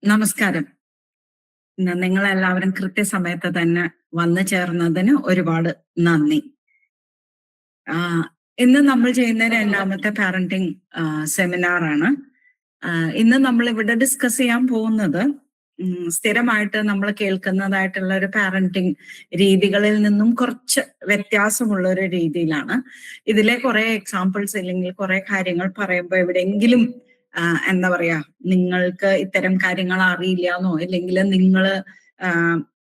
നമസ്കാരം. നിങ്ങളെല്ലാവരും കൃത്യസമയത്ത് തന്നെ വന്നു ചേർന്നതിന് ഒരുപാട് നന്ദി. ആഹ് ഇന്ന് നമ്മൾ ചെയ്യുന്ന രണ്ടാമത്തെ പാരന്റിംഗ് സെമിനാറാണ്. ഇന്ന് നമ്മളിവിടെ ഡിസ്കസ് ചെയ്യാൻ പോകുന്നത് സ്ഥിരമായിട്ട് നമ്മൾ കേൾക്കുന്നതായിട്ടുള്ള ഒരു പാരന്റിംഗ് രീതികളിൽ നിന്നും കുറച്ച് വ്യത്യാസമുള്ള ഒരു രീതിയിലാണ്. ഇതിലെ കുറെ എക്സാമ്പിൾസ് അല്ലെങ്കിൽ കുറെ കാര്യങ്ങൾ പറയുമ്പോൾ എവിടെയെങ്കിലും എന്താ പറയാ, നിങ്ങൾക്ക് ഇത്തരം കാര്യങ്ങൾ അറിയില്ലാന്നോ അല്ലെങ്കിൽ നിങ്ങൾ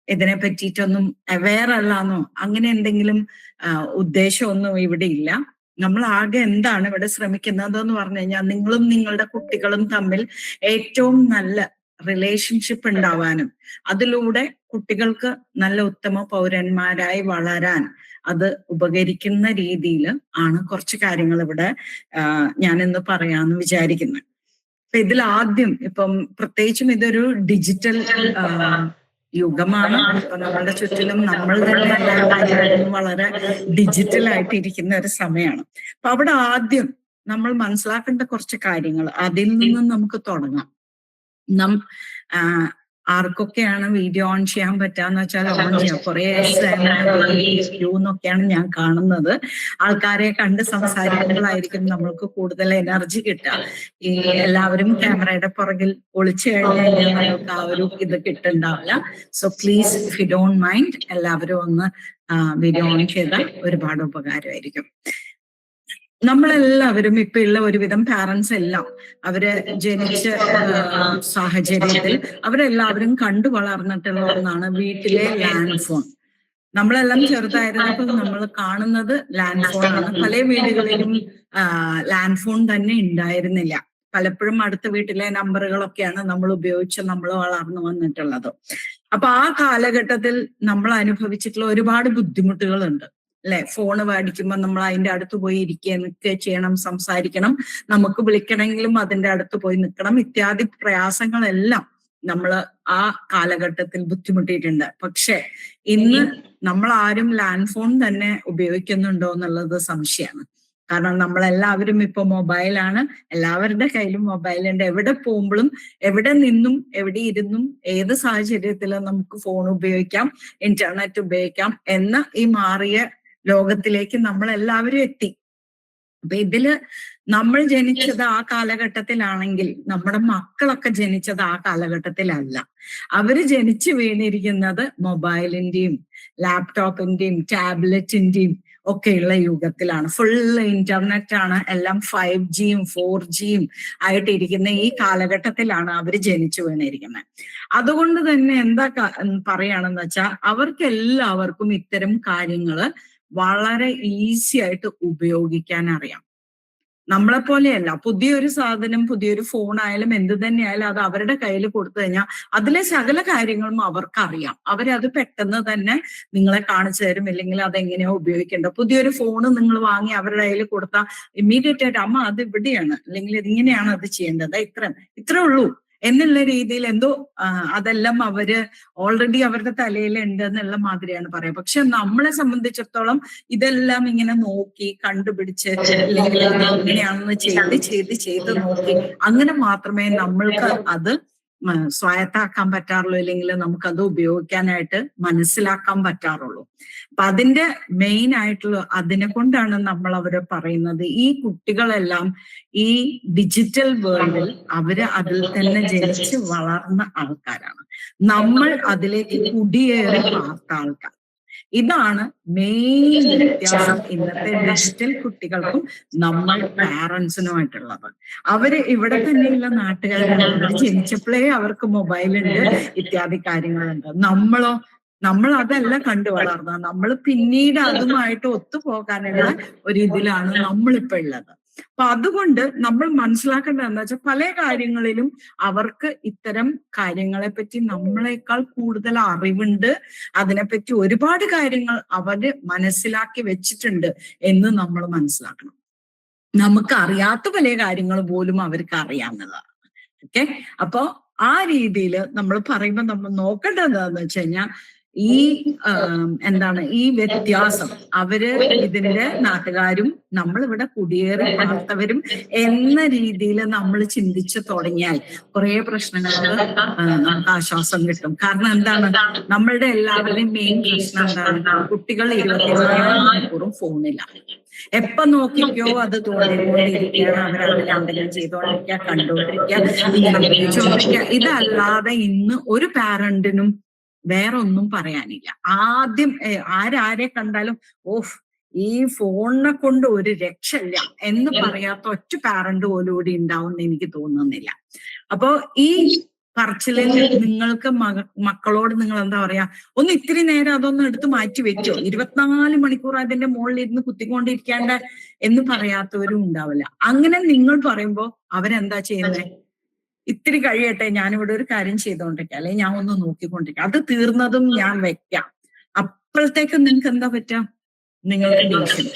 ഇതിനെ പറ്റിയിട്ടൊന്നും അവെയർ അല്ലാന്നോ അങ്ങനെ എന്തെങ്കിലും ഉദ്ദേശമൊന്നും ഇവിടെ ഇല്ല. നമ്മൾ ആകെ എന്താണ് ഇവിടെ ശ്രമിക്കുന്നത് എന്ന് പറഞ്ഞു കഴിഞ്ഞാൽ നിങ്ങളും നിങ്ങളുടെ കുട്ടികളും തമ്മിൽ ഏറ്റവും നല്ല റിലേഷൻഷിപ്പ് ഉണ്ടാവാനും അതിലൂടെ കുട്ടികൾക്ക് നല്ല ഉത്തമ പൗരന്മാരായി വളരാൻ അത് ഉപകരിക്കുന്ന രീതിയിൽ ആണ് കുറച്ച് കാര്യങ്ങൾ ഇവിടെ ഞാൻ ഇന്ന് പറയാന്ന് വിചാരിക്കുന്നത്. അപ്പൊ ഇതിൽ ആദ്യം ഇപ്പം പ്രത്യേകിച്ചും ഇതൊരു ഡിജിറ്റൽ യുഗമാണ്. ഇപ്പൊ നമ്മളുടെ ചുറ്റിലും നമ്മൾ തന്നെ എല്ലാ കാര്യങ്ങളും വളരെ ഡിജിറ്റൽ ആയിട്ട് ഇരിക്കുന്ന ഒരു സമയമാണ്. അപ്പൊ അവിടെ ആദ്യം നമ്മൾ മനസ്സിലാക്കേണ്ട കുറച്ച് കാര്യങ്ങൾ അതിൽ നിന്നും നമുക്ക് തുടങ്ങാം. ആർക്കൊക്കെയാണ് വീഡിയോ ഓൺ ചെയ്യാൻ പറ്റാന്ന് വെച്ചാൽ ഓൺ ചെയ്യാം. കുറെ ക്യൂ എന്നൊക്കെയാണ് ഞാൻ കാണുന്നത്. ആൾക്കാരെ കണ്ട് സംസാരിക്കുമ്പോഴായിരിക്കും നമ്മൾക്ക് കൂടുതൽ എനർജി കിട്ടുക. ഈ എല്ലാവരും ക്യാമറയുടെ പുറകിൽ ഒളിച്ചു കഴിഞ്ഞാൽ നമുക്ക് ആ ഒരു ഇത് കിട്ടുന്നുണ്ടാവില്ല. So please if you don't mind എല്ലാവരും ഒന്ന് വീഡിയോ ഓൺ ചെയ്താൽ ഒരുപാട് ഉപകാരമായിരിക്കും. നമ്മളെല്ലാവരും ഇപ്പൊ ഉള്ള ഒരുവിധം പാരന്റ്സ് എല്ലാം അവര് ജനിച്ച സാഹചര്യത്തിൽ അവരെല്ലാവരും കണ്ടു വളർന്നിട്ടുള്ള ഒന്നാണ് വീട്ടിലെ ലാൻഡ് ഫോൺ. നമ്മളെല്ലാം ചെറുതായിരുന്നപ്പോൾ നമ്മൾ കാണുന്നത് ലാൻഡ് ഫോൺ ആണ്. പല വീടുകളിലും ലാൻഡ് ഫോൺ തന്നെ ഉണ്ടായിരുന്നില്ല. പലപ്പോഴും അടുത്ത വീട്ടിലെ നമ്പറുകളൊക്കെയാണ് നമ്മൾ ഉപയോഗിച്ച് നമ്മൾ വളർന്നു വന്നിട്ടുള്ളത്. അപ്പൊ ആ കാലഘട്ടത്തിൽ നമ്മൾ അനുഭവിച്ചിട്ടുള്ള ഒരുപാട് ബുദ്ധിമുട്ടുകളുണ്ട് അല്ലെ. ഫോണ് മേടിക്കുമ്പോൾ നമ്മൾ അതിന്റെ അടുത്ത് പോയി നിൽക്കുക ചെയ്യണം, സംസാരിക്കണം, നമുക്ക് വിളിക്കണമെങ്കിലും അതിന്റെ അടുത്ത് പോയി നിൽക്കണം, ഇത്യാദി പ്രയാസങ്ങളെല്ലാം നമ്മൾ ആ കാലഘട്ടത്തിൽ ബുദ്ധിമുട്ടിയിട്ടുണ്ട്. പക്ഷെ ഇന്ന് നമ്മൾ ആരും ലാൻഡ് ഫോൺ തന്നെ ഉപയോഗിക്കുന്നുണ്ടോ എന്നുള്ളത് സംശയമാണ്. കാരണം നമ്മളെല്ലാവരും ഇപ്പൊ മൊബൈലാണ്, എല്ലാവരുടെ കയ്യിലും മൊബൈലുണ്ട്. എവിടെ പോകുമ്പോഴും എവിടെ നിന്നും എവിടെ ഇരുന്നും ഏത് സാഹചര്യത്തിലും നമുക്ക് ഫോൺ ഉപയോഗിക്കാം, ഇന്റർനെറ്റ് ഉപയോഗിക്കാം എന്ന ഈ മാറിയ ലോകത്തിലേക്ക് നമ്മൾ എല്ലാവരും എത്തി. അപ്പൊ ഇതില് നമ്മൾ ജനിച്ചത് ആ കാലഘട്ടത്തിലാണെങ്കിൽ നമ്മുടെ മക്കളൊക്കെ ജനിച്ചത് ആ കാലഘട്ടത്തിലല്ല. അവര് ജനിച്ചു വീണിരിക്കുന്നത് മൊബൈലിന്റെയും ലാപ്ടോപ്പിന്റെയും ടാബ്ലറ്റിന്റെയും ഒക്കെയുള്ള യുഗത്തിലാണ്. ഫുള്ള് ഇന്റർനെറ്റ് ആണ്, എല്ലാം 5Gയും 4Gയും ആയിട്ടിരിക്കുന്ന ഈ കാലഘട്ടത്തിലാണ് അവര് ജനിച്ചു വീണിരിക്കുന്നത്. അതുകൊണ്ട് തന്നെ എന്താ പറയാണെന്ന് വെച്ചാൽ അവർക്ക് എല്ലാവർക്കും ഇത്തരം കാര്യങ്ങള് വളരെ ഈസി ആയിട്ട് ഉപയോഗിക്കാൻ അറിയാം. നമ്മളെ പോലെയല്ല. പുതിയൊരു സാധനം, പുതിയൊരു ഫോൺ ആയാലും എന്ത് തന്നെയായാലും അത് അവരുടെ കയ്യിൽ കൊടുത്തു കഴിഞ്ഞാൽ അതിലെ സകല കാര്യങ്ങളും അവർക്കറിയാം. അവരത് പെട്ടെന്ന് തന്നെ നിങ്ങളെ കാണിച്ചു തരും. ഇല്ലെങ്കിൽ അതെങ്ങനെയോ ഉപയോഗിക്കേണ്ടത്. പുതിയൊരു ഫോണ് നിങ്ങൾ വാങ്ങി അവരുടെ കയ്യിൽ കൊടുത്താൽ ഇമ്മീഡിയറ്റ് ആയിട്ട് അമ്മ അത് ഇവിടെയാണ്, അല്ലെങ്കിൽ ഇതിങ്ങനെയാണ് അത് ചെയ്യേണ്ടത്, ഇത്രേ ഉള്ളൂ എന്നുള്ള രീതിയിൽ എന്തോ അതെല്ലാം അവര് ഓൾറെഡി അവരുടെ തലയിൽ ഉണ്ട് എന്നുള്ള മാതിരിയാണ് പറയാം. പക്ഷെ നമ്മളെ സംബന്ധിച്ചിടത്തോളം ഇതെല്ലാം ഇങ്ങനെ നോക്കി കണ്ടുപിടിച്ച് അല്ലെങ്കിൽ എങ്ങനെയാണെന്ന് ചെയ്ത് നോക്കി അങ്ങനെ മാത്രമേ നമ്മൾക്ക് അത് സ്വായത്താക്കാൻ പറ്റാറുള്ളൂ, അല്ലെങ്കിൽ നമുക്കത് ഉപയോഗിക്കാനായിട്ട് മനസ്സിലാക്കാൻ പറ്റാറുള്ളൂ. അപ്പൊ അതിന്റെ മെയിൻ ആയിട്ടുള്ള അതിനെ കൊണ്ടാണ് നമ്മൾ അവരെ പറയുന്നത് ഈ കുട്ടികളെല്ലാം ഈ ഡിജിറ്റൽ വേൾഡിൽ അവര് അതിൽ തന്നെ ജനിച്ച് വളർന്ന ആൾക്കാരാണ്. നമ്മൾ അതിലേക്ക് കുടിയേറി പാർത്ത ആൾക്കാർ. ഇതാണ് മെയിൻ വ്യത്യാസം ഇന്നത്തെ ഡിജിറ്റൽ കുട്ടികൾക്കും നമ്മൾ പാരന്റ്സിനുമായിട്ടുള്ളത്. അവര് ഇവിടെ തന്നെയുള്ള നാട്ടുകാരാണ്. അവർ ജനിച്ചപ്പോഴേ അവർക്ക് മൊബൈലുണ്ട്, ഇത്യാദി കാര്യങ്ങളുണ്ട്. നമ്മൾ അതല്ല കണ്ടു വളർന്നത്. നമ്മൾ പിന്നീട് അതുമായിട്ട് ഒത്തുപോകാനുള്ള ഒരു ഇതിലാണ് നമ്മളിപ്പോ ഉള്ളത്. അപ്പൊ അതുകൊണ്ട് നമ്മൾ മനസ്സിലാക്കേണ്ടത് എന്താ വെച്ചാൽ പല കാര്യങ്ങളിലും അവർക്ക് ഇത്തരം കാര്യങ്ങളെ പറ്റി നമ്മളെക്കാൾ കൂടുതൽ അറിവുണ്ട്. അതിനെപ്പറ്റി ഒരുപാട് കാര്യങ്ങൾ അവര് മനസ്സിലാക്കി വെച്ചിട്ടുണ്ട് എന്ന് നമ്മൾ മനസ്സിലാക്കണം. നമുക്ക് അറിയാത്ത പല കാര്യങ്ങൾ പോലും അവർക്ക് അറിയാവുന്നതാണ്. ഓക്കെ. അപ്പോ ആ രീതിയിൽ നമ്മൾ പറയുമ്പോൾ നമ്മൾ നോക്കേണ്ടത് എന്താന്ന് വെച്ച് കഴിഞ്ഞാൽ ഈ എന്താണ് ഈ വ്യത്യാസം ഇതിന്റെ നാട്ടുകാരും നമ്മളിവിടെ കുടിയേറി പാർത്തവരും എന്ന രീതിയിൽ നമ്മൾ ചിന്തിച്ചു തുടങ്ങിയാൽ കുറെ പ്രശ്നങ്ങൾക്ക് നമുക്ക് ആശ്വാസം കിട്ടും. കാരണം എന്താണ്, നമ്മളുടെ എല്ലാവരുടെയും മെയിൻ പ്രശ്നം എന്താണ്? കുട്ടികൾ 24 മണിക്കൂറും ഫോണിലാണ്. എപ്പൊ നോക്കിക്കോ അത് തോന്നിക്കൊണ്ടിരിക്കുകയാണ്, അവരതിലെന്തെങ്കിലും ചെയ്തോണ്ടിരിക്കുക, കണ്ടോണ്ടിരിക്കുക. ഇതല്ലാതെ ഇന്ന് ഒരു പാരന്റിനും വേറെ ഒന്നും പറയാനില്ല. ആദ്യം ആരെ കണ്ടാലും ഓഹ് ഈ ഫോണിനെ കൊണ്ട് ഒരു രക്ഷയില്ല എന്ന് പറയാത്ത ഒറ്റ പാരന്റ് പോലും കൂടി ഉണ്ടാവും എന്ന് എനിക്ക് തോന്നുന്നില്ല. അപ്പോ ഈ പറച്ചിലിൽ നിങ്ങൾക്ക് മക്കളോട് നിങ്ങൾ എന്താ പറയാ, ഒന്ന് ഇത്തിരി നേരം അതൊന്നും എടുത്ത് മാറ്റി വെച്ചോ, 24 മണിക്കൂർ അതിന്റെ മുകളിൽ ഇരുന്ന് കുത്തിക്കൊണ്ടിരിക്കേണ്ട എന്ന് പറയാത്തവരും ഉണ്ടാവില്ല. അങ്ങനെ നിങ്ങൾ പറയുമ്പോ അവരെന്താ ചെയ്യുന്നത്? ഇത്തിരി കഴിയട്ടെ, ഞാനിവിടെ ഒരു കാര്യം ചെയ്തോണ്ടിരിക്കാം, അല്ലെങ്കിൽ ഞാൻ ഒന്ന് നോക്കിക്കൊണ്ടിരിക്കാം, അത് തീർന്നതും ഞാൻ വെക്കാം. അപ്പോഴത്തേക്ക് നിങ്ങൾക്ക് എന്താ പറ്റാം? നിങ്ങൾക്ക് ദേഷ്യം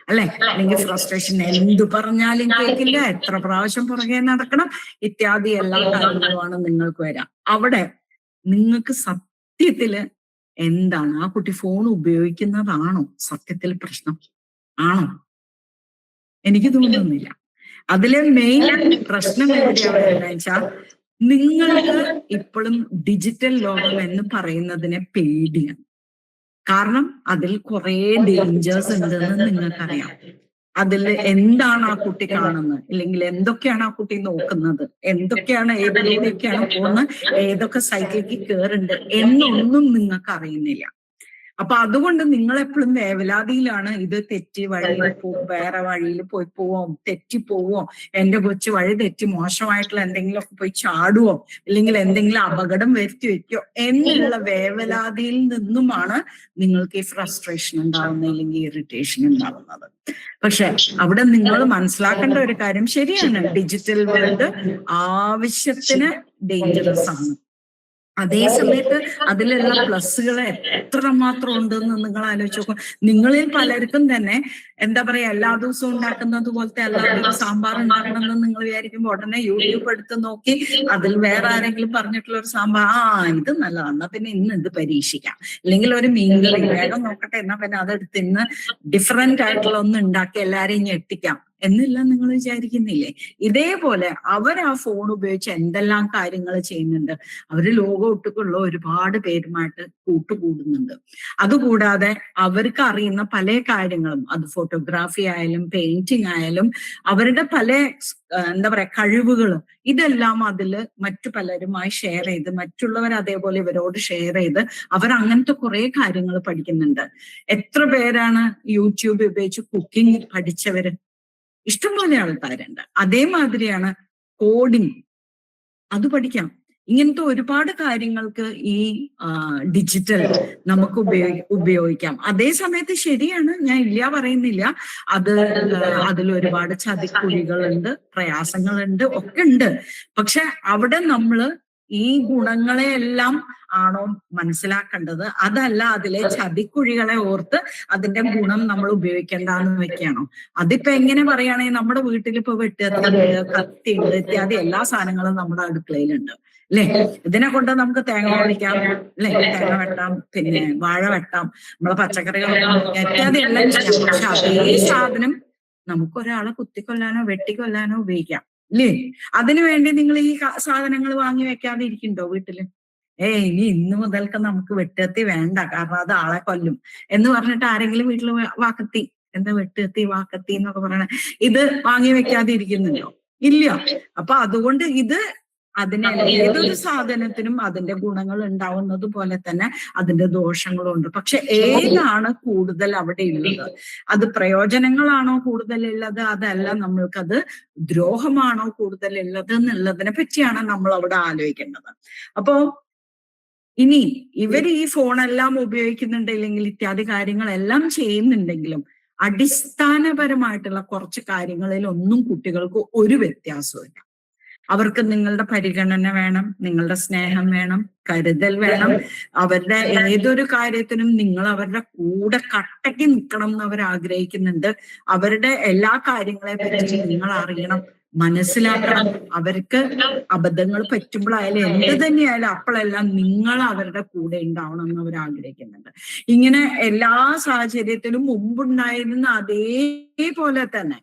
അല്ലെ, അല്ലെങ്കിൽ ഫ്രസ്ട്രേഷൻ, എന്ത് പറഞ്ഞാലും കേൾക്കില്ല, എത്ര പ്രാവശ്യം പുറകെ നടക്കണം, ഇത്യാദി എല്ലാ കാര്യങ്ങളുമാണ് നിങ്ങൾക്ക് വരാം. അവിടെ നിങ്ങൾക്ക് സത്യത്തില് എന്താണ്, ആ കുട്ടി ഫോൺ ഉപയോഗിക്കുന്നതാണോ സത്യത്തിൽ പ്രശ്നം? ആണോ? എനിക്ക് തോന്നുന്നില്ല. അതിലെ മെയിൻ പ്രശ്നം എവിടെയാണെന്ന് വെച്ചാൽ, നിങ്ങൾക്ക് ഇപ്പോഴും ഡിജിറ്റൽ ലോകം എന്ന് പറയുന്നതിനെ പേടിയാണ്. കാരണം അതിൽ കുറെ ഡേഞ്ചേഴ്സ് ഉണ്ടെന്ന് നിങ്ങൾക്കറിയാം. അതിൽ എന്താണ് ആ കുട്ടി കാണുന്നത്, അല്ലെങ്കിൽ എന്തൊക്കെയാണ് ആ കുട്ടി നോക്കുന്നത്, എന്തൊക്കെയാണ് ഏതിലൂടെയൊക്കെയാണ് പോകുന്നത്, ഏതൊക്കെ സൈറ്റിലേക്ക് കയറുന്നുണ്ട് എന്നൊന്നും നിങ്ങൾക്ക് അറിയുന്നില്ല. അപ്പൊ അതുകൊണ്ട് നിങ്ങൾ എപ്പോഴും വേവലാതിയിലാണ്. ഇത് തെറ്റി വഴിയിൽ വേറെ വഴിയിൽ പോയി പോവോ, തെറ്റിപ്പോവോ, എന്റെ കൊച്ചു വഴി തെറ്റി മോശമായിട്ടുള്ള എന്തെങ്കിലുമൊക്കെ പോയി ചാടുവോ, അല്ലെങ്കിൽ എന്തെങ്കിലും അപകടം വരുത്തി വെക്കോ എന്നുള്ള വേവലാതിയിൽ നിന്നുമാണ് നിങ്ങൾക്ക് ഈ ഫ്രസ്ട്രേഷൻ ഉണ്ടാവുന്നത്, അല്ലെങ്കിൽ ഇറിറ്റേഷൻ ഉണ്ടാവുന്നത്. പക്ഷെ അവിടെ നിങ്ങൾ മനസ്സിലാക്കേണ്ട ഒരു കാര്യം ശരിയാണ്, ഡിജിറ്റൽ വേൾഡ് ആവശ്യത്തിന് ഡേഞ്ചറസ് ആണ്. അതേ സമയത്ത് അതിലുള്ള പ്ലസ്സുകൾ എത്രമാത്രം ഉണ്ടെന്ന് നിങ്ങൾ ആലോചിച്ച് നോക്കും. നിങ്ങളിൽ പലർക്കും തന്നെ എന്താ പറയാ, എല്ലാ ദിവസവും ഉണ്ടാക്കുന്നത് പോലത്തെ അല്ലാതെ സാമ്പാർ ഉണ്ടാക്കണമെന്ന് നിങ്ങൾ വിചാരിക്കുമ്പോൾ ഉടനെ യൂട്യൂബ് എടുത്ത് നോക്കി അതിൽ വേറെ ആരെങ്കിലും പറഞ്ഞിട്ടുള്ള ഒരു സാമ്പാർ, ഇത് നല്ലതാണ്, എന്നാ പിന്നെ ഇന്ന് ഇത് പരീക്ഷിക്കാം, അല്ലെങ്കിൽ ഒരു മീൻകറി വേഗം നോക്കട്ടെ, എന്നാ പിന്നെ അതെടുത്ത് ഇന്ന് ഡിഫറെന്റ് ആയിട്ടുള്ള ഒന്ന് ഉണ്ടാക്കി എല്ലാരെയും ഞെട്ടിക്കാം എന്നെല്ലാം നിങ്ങൾ വിചാരിക്കുന്നില്ലേ? ഇതേപോലെ അവർ ആ ഫോൺ ഉപയോഗിച്ച് എന്തെല്ലാം കാര്യങ്ങൾ ചെയ്യുന്നുണ്ട്. അവര് ലോകം ഒട്ടുക്കുള്ള ഒരുപാട് പേരുമായിട്ട് കൂട്ടുകൂടുന്നുണ്ട്. അതുകൂടാതെ അവർക്ക് അറിയുന്ന പല കാര്യങ്ങളും, അത് ഫോട്ടോഗ്രാഫി ആയാലും പെയിന്റിങ് ആയാലും, അവരുടെ പല എന്താ പറയാ കഴിവുകളും, ഇതെല്ലാം അതില് മറ്റു പലരുമായി ഷെയർ ചെയ്ത്, മറ്റുള്ളവർ അതേപോലെ ഇവരോട് ഷെയർ ചെയ്ത് അവർ അങ്ങനത്തെ കുറെ കാര്യങ്ങൾ പഠിക്കുന്നുണ്ട്. എത്ര പേരാണ് യൂട്യൂബ് ഉപയോഗിച്ച് കുക്കിംഗ് പഠിച്ചവര്? ഇഷ്ടംപോലെ ആൾക്കാരുണ്ട്. അതേമാതിരിയാണ് കോഡിങ്, അത് പഠിക്കാം. ഇങ്ങനത്തെ ഒരുപാട് കാര്യങ്ങൾക്ക് ഈ ഡിജിറ്റൽ നമുക്ക് ഉപയോഗിക്കാം. അതേ സമയത്ത് ശരിയാണ്, ഞാൻ ഇല്ല പറയുന്നില്ല, അതിലൊരുപാട് ചതിക്കുഴികളുണ്ട്, പ്രയാസങ്ങളുണ്ട്, ഒക്കെ ഉണ്ട്. പക്ഷെ അവിടെ നമ്മള് ഈ ഗുണങ്ങളെയെല്ലാം ആണോ മനസ്സിലാക്കേണ്ടത്, അതല്ല അതിലെ ചതിക്കുഴികളെ ഓർത്ത് അതിന്റെ ഗുണം നമ്മൾ ഉപയോഗിക്കേണ്ടെന്ന് വെക്കുകയാണോ? അതിപ്പോ എങ്ങനെ പറയുകയാണെങ്കിൽ, നമ്മുടെ വീട്ടിൽ ഇപ്പൊ വെട്ടുകത്തിയുണ്ട്, കത്തിയുണ്ട്, ഇത്യാദി എല്ലാ സാധനങ്ങളും നമ്മുടെ അടുക്കളയിലുണ്ട് അല്ലെ. ഇതിനെ കൊണ്ട് നമുക്ക് തേങ്ങ പൊളിക്കാം അല്ലെ, തേങ്ങ വെട്ടാം, പിന്നെ വാഴ വെട്ടാം, നമ്മളെ പച്ചക്കറികളൊക്കെ ഇത്യാദി എല്ലാം ചെയ്യാം. പക്ഷെ അതേ സാധനം നമുക്കൊരാളെ കുത്തിക്കൊല്ലാനോ വെട്ടിക്കൊല്ലാനോ ഉപയോഗിക്കാം ഇല്ലേ? അതിനു വേണ്ടി നിങ്ങൾ ഈ സാധനങ്ങൾ വാങ്ങി വെക്കാതെ ഇരിക്കുന്നുണ്ടോ വീട്ടില്? ഇന്ന് മുതൽക്ക് നമുക്ക് വെട്ടുകത്തി വേണ്ട, കാരണം അത് ആളെ കൊല്ലും എന്ന് പറഞ്ഞിട്ട് ആരെങ്കിലും വീട്ടിൽ വാക്കത്തി, എന്താ വെട്ടുകത്തി വാക്കത്തി എന്നൊക്കെ പറയണ ഇത് വാങ്ങി വെക്കാതെ ഇരിക്കുന്നുണ്ടോ? ഇല്ല. അപ്പൊ അതുകൊണ്ട് അതിനെ ഏതൊരു സാധനത്തിനും അതിന്റെ ഗുണങ്ങൾ ഉണ്ടാവുന്നത് പോലെ തന്നെ അതിന്റെ ദോഷങ്ങളും ഉണ്ട്. പക്ഷെ ഏതാണ് കൂടുതൽ അവിടെ ഉള്ളത്? അത് പ്രയോജനങ്ങളാണോ കൂടുതലുള്ളത്, അതല്ല നമ്മൾക്കത് ദ്രോഹമാണോ കൂടുതലുള്ളത് എന്നുള്ളതിനെ പറ്റിയാണ് നമ്മൾ അവിടെ ആലോചിക്കേണ്ടത്. അപ്പോ ഇനി ഇവർ ഈ ഫോണെല്ലാം ഉപയോഗിക്കുന്നുണ്ടെങ്കിൽ, ഇത്യാദി കാര്യങ്ങളെല്ലാം ചെയ്യുന്നുണ്ടെങ്കിലും, അടിസ്ഥാനപരമായിട്ടുള്ള കുറച്ച് കാര്യങ്ങളിൽ ഒന്നും കുട്ടികൾക്ക് ഒരു വ്യത്യാസമില്ല. അവർക്ക് നിങ്ങളുടെ പരിഗണന വേണം, നിങ്ങളുടെ സ്നേഹം വേണം, കരുതൽ വേണം. അവരുടെ ഏതൊരു കാര്യത്തിനും നിങ്ങൾ അവരുടെ കൂടെ കട്ടയ്ക്ക് നിൽക്കണം എന്ന് അവർ ആഗ്രഹിക്കുന്നുണ്ട്. അവരുടെ എല്ലാ കാര്യങ്ങളെ പറ്റി നിങ്ങൾ അറിയണം. മനസ്സിലാക്കണം. അവർക്ക് അബദ്ധങ്ങൾ പറ്റുമ്പോഴായാലും എന്ത് തന്നെയായാലും അപ്പോഴെല്ലാം നിങ്ങൾ അവരുടെ കൂടെ ഉണ്ടാവണം എന്ന് അവർ ആഗ്രഹിക്കുന്നുണ്ട്. ഇങ്ങനെ എല്ലാ സാഹചര്യത്തിലും മുമ്പുണ്ടായിരുന്ന അതേപോലെ തന്നെ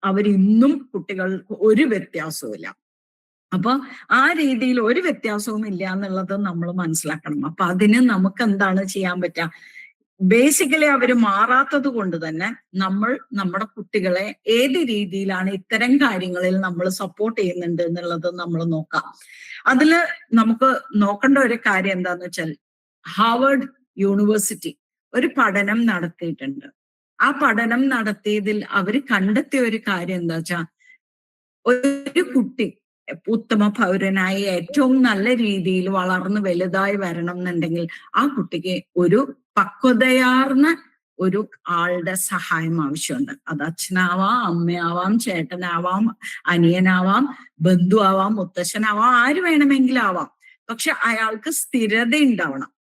അവരിന്നും കുട്ടികൾക്ക് ഒരു വ്യത്യാസവും. അപ്പൊ ആ രീതിയിൽ ഒരു വ്യത്യാസവും ഇല്ല എന്നുള്ളത് നമ്മൾ മനസ്സിലാക്കണം. അപ്പൊ അതിന് നമുക്ക് എന്താണ് ചെയ്യാൻ പറ്റുക? ബേസിക്കലി അവര് മാറാത്തത് കൊണ്ട് തന്നെ നമ്മൾ നമ്മുടെ കുട്ടികളെ ഏത് രീതിയിലാണ് ഇത്തരം കാര്യങ്ങളിൽ നമ്മൾ സപ്പോർട്ട് ചെയ്യുന്നുണ്ട് എന്നുള്ളത് നമ്മൾ നോക്കാം. അതില് നമുക്ക് നോക്കേണ്ട ഒരു കാര്യം എന്താന്ന് വെച്ചാൽ, ഹാർവർഡ് യൂണിവേഴ്സിറ്റി ഒരു പഠനം നടത്തിയിട്ടുണ്ട്. ആ പഠനം നടത്തിയതിൽ അവർ കണ്ടെത്തിയ ഒരു കാര്യം എന്താ വെച്ചാൽ, ഒരു കുട്ടി ഉത്തമ പൗരനായി ഏറ്റവും നല്ല രീതിയിൽ വളർന്ന് വലുതായി വരണം എന്നുണ്ടെങ്കിൽ ആ കുട്ടിക്ക് ഒരു പക്വതയാർന്ന ഒരു ആളുടെ സഹായം ആവശ്യമുണ്ട്. അത് അച്ഛനാവാം, അമ്മയാവാം, ചേട്ടനാവാം, അനിയനാവാം, ബന്ധുവാവാം, മുത്തശ്ശനാവാം, ആര് വേണമെങ്കിലും ആവാം. പക്ഷെ അയാൾക്ക് സ്ഥിരത ഉണ്ടാവണം.